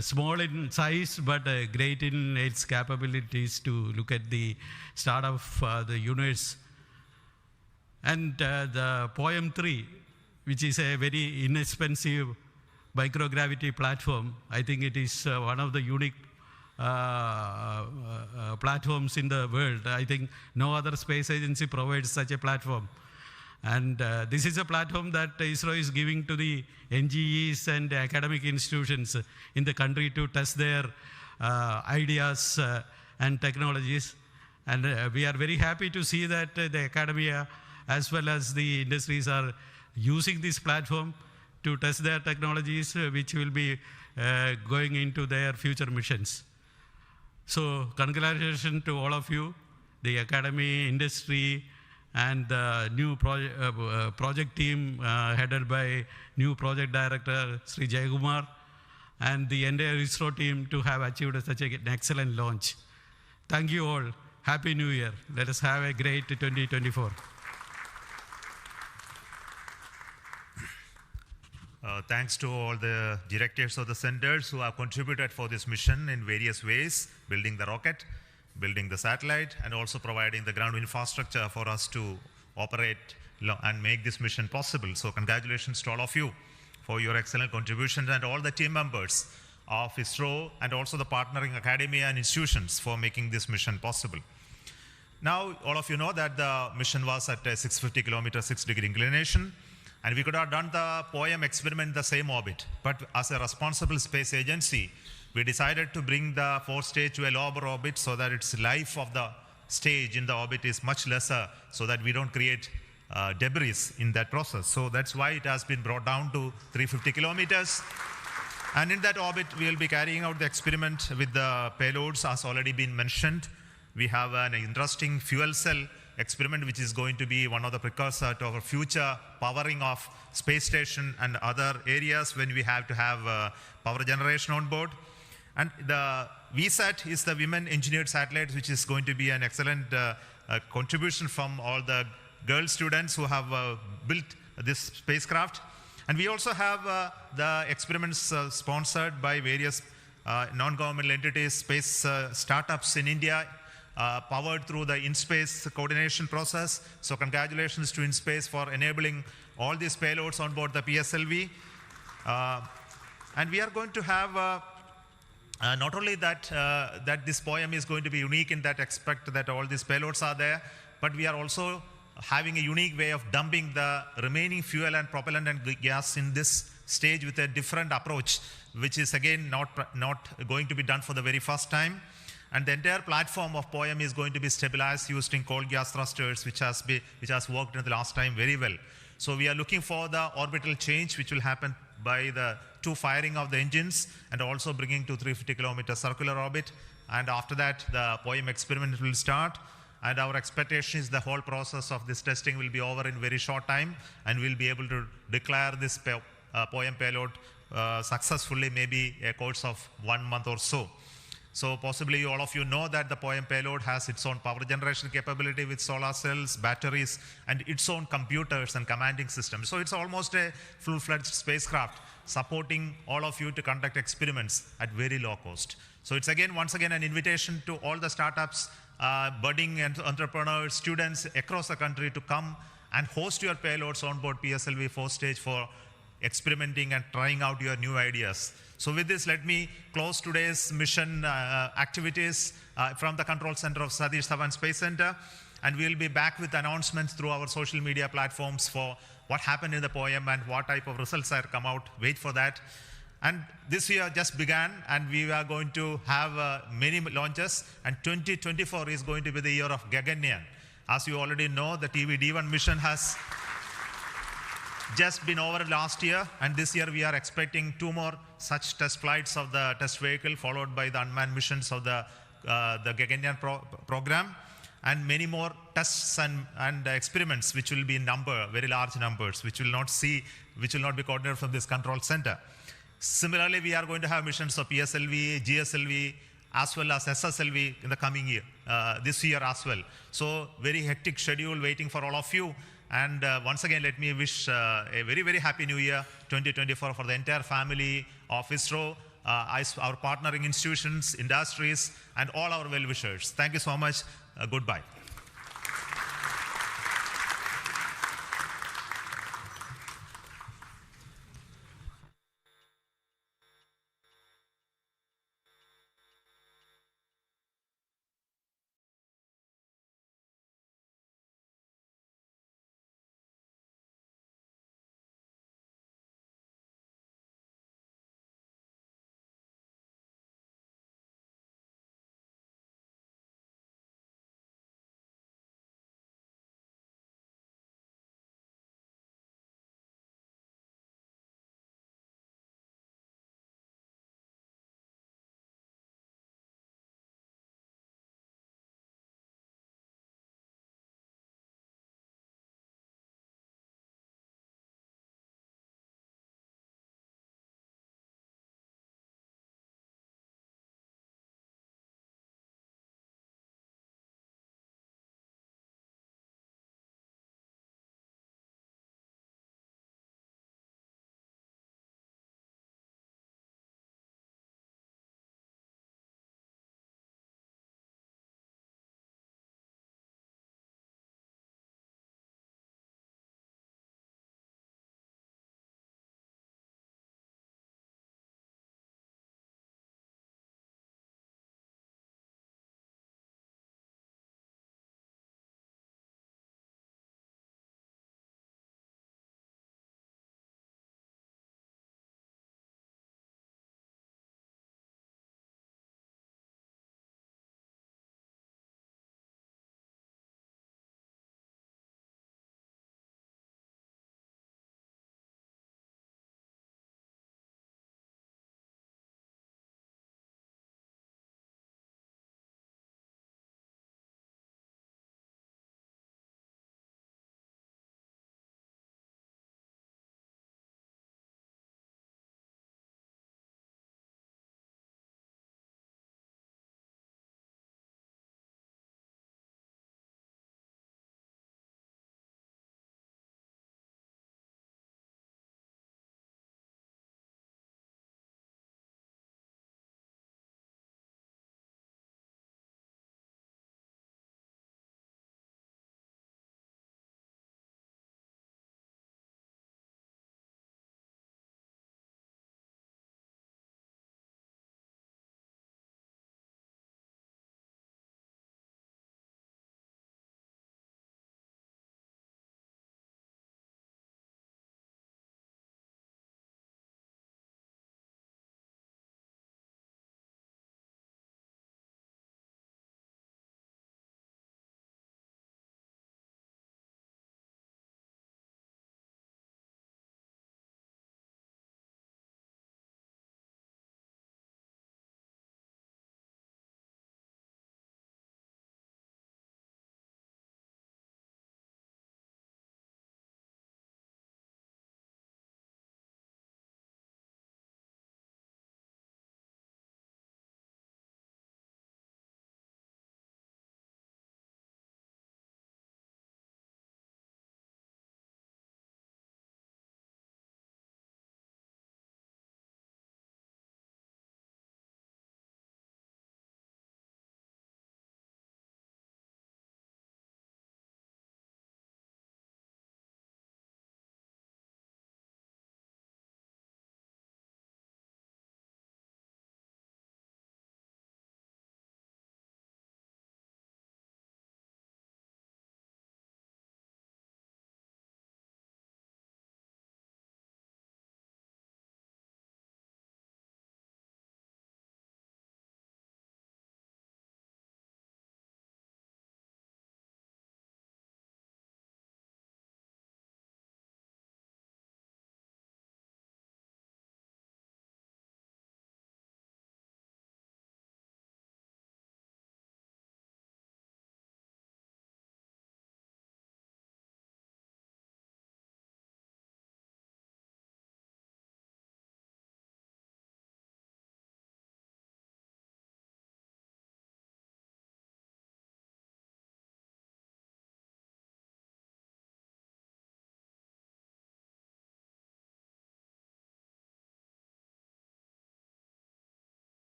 small in size, but great in its capabilities to look at the start of the universe. And the Poem 3, which is a very inexpensive microgravity platform, I think it is one of the unique platforms in the world. I think no other space agency provides such a platform. And this is a platform that ISRO is giving to the NGEs and academic institutions in the country to test their ideas and technologies. And we are very happy to see that the academia as well as the industries are using this platform to test their technologies, which will be going into their future missions. So congratulations to all of you, the academy, industry, and the new project team headed by new project director Sri Jayakumar, and the entire ISRO team to have achieved such an excellent launch. Thank you all. Happy New Year. Let us have a great 2024. Thanks to all the directors of the centers who have contributed for this mission in various ways, building the rocket, building the satellite, and also providing the ground infrastructure for us to operate and make this mission possible. So congratulations to all of you for your excellent contributions, and all the team members of ISRO and also the partnering academia and institutions for making this mission possible. Now, all of you know that the mission was at a 650 kilometer, 6-degree inclination, and we could have done the Poem experiment in the same orbit. But as a responsible space agency, we decided to bring the fourth stage to a lower orbit so that its life of the stage in the orbit is much lesser, so that we don't create debris in that process. So that's why it has been brought down to 350 kilometers. And in that orbit, we will be carrying out the experiment with the payloads, as already been mentioned. We have an interesting fuel cell experiment, which is going to be one of the precursors to our future powering of space station and other areas when we have to have power generation on board. And the VSAT is the Women Engineered Satellite, which is going to be an excellent contribution from all the girl students who have built this spacecraft. And we also have the experiments sponsored by various non-governmental entities, space startups in India, powered through the in-space coordination process. So congratulations to InSpace for enabling all these payloads on board the PSLV. And we are going to have not only that, that this Poem is going to be unique in that aspect that all these payloads are there, but we are also having a unique way of dumping the remaining fuel and propellant and gas in this stage with a different approach, which is again not going to be done for the very first time. And the entire platform of Poem is going to be stabilized using cold gas thrusters, which has worked in the last time very well. So we are looking for the orbital change, which will happen by the two firing of the engines and also bringing to 350 kilometer circular orbit. And after that, the Poem experiment will start. And our expectation is the whole process of this testing will be over in very short time, and we'll be able to declare this Poem payload successfully, maybe a course of 1 month or so. So possibly all of you know that the Poem payload has its own power generation capability with solar cells, batteries, and its own computers and commanding systems. So it's almost a full-fledged spacecraft supporting all of you to conduct experiments at very low cost. So it's once again an invitation to all the startups, budding entrepreneurs, students across the country to come and host your payloads on board PSLV 4 stage for experimenting and trying out your new ideas. So with this, let me close today's mission activities from the control center of Satish Dhawan Space Center. And we'll be back with announcements through our social media platforms for what happened in the Poem and what type of results have come out. Wait for that. And this year just began, and we are going to have many launches, and 2024 is going to be the year of Gaganyaan. As you already know, the TVD1 mission has just been over last year, and this year we are expecting 2 more such test flights of the test vehicle, followed by the unmanned missions of the Gaganyaan program, and many more tests and experiments, which will be in very large numbers, which will not be coordinated from this control center. Similarly, we are going to have missions of PSLV, GSLV, as well as SSLV in the coming year, this year as well. So very hectic schedule waiting for all of you. And once again, let me wish a very, very happy New Year 2024 for the entire family of ISRO, our partnering institutions, industries, and all our well-wishers. Thank you so much. Goodbye.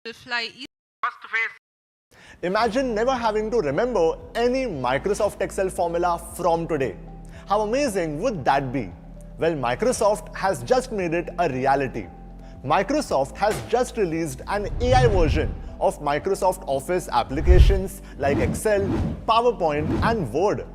will fly First phase. Imagine never having to remember any Microsoft Excel formula from today. How amazing would that be? Well, Microsoft has just made it a reality. Microsoft has just released an AI version of Microsoft Office applications like Excel, PowerPoint, and Word,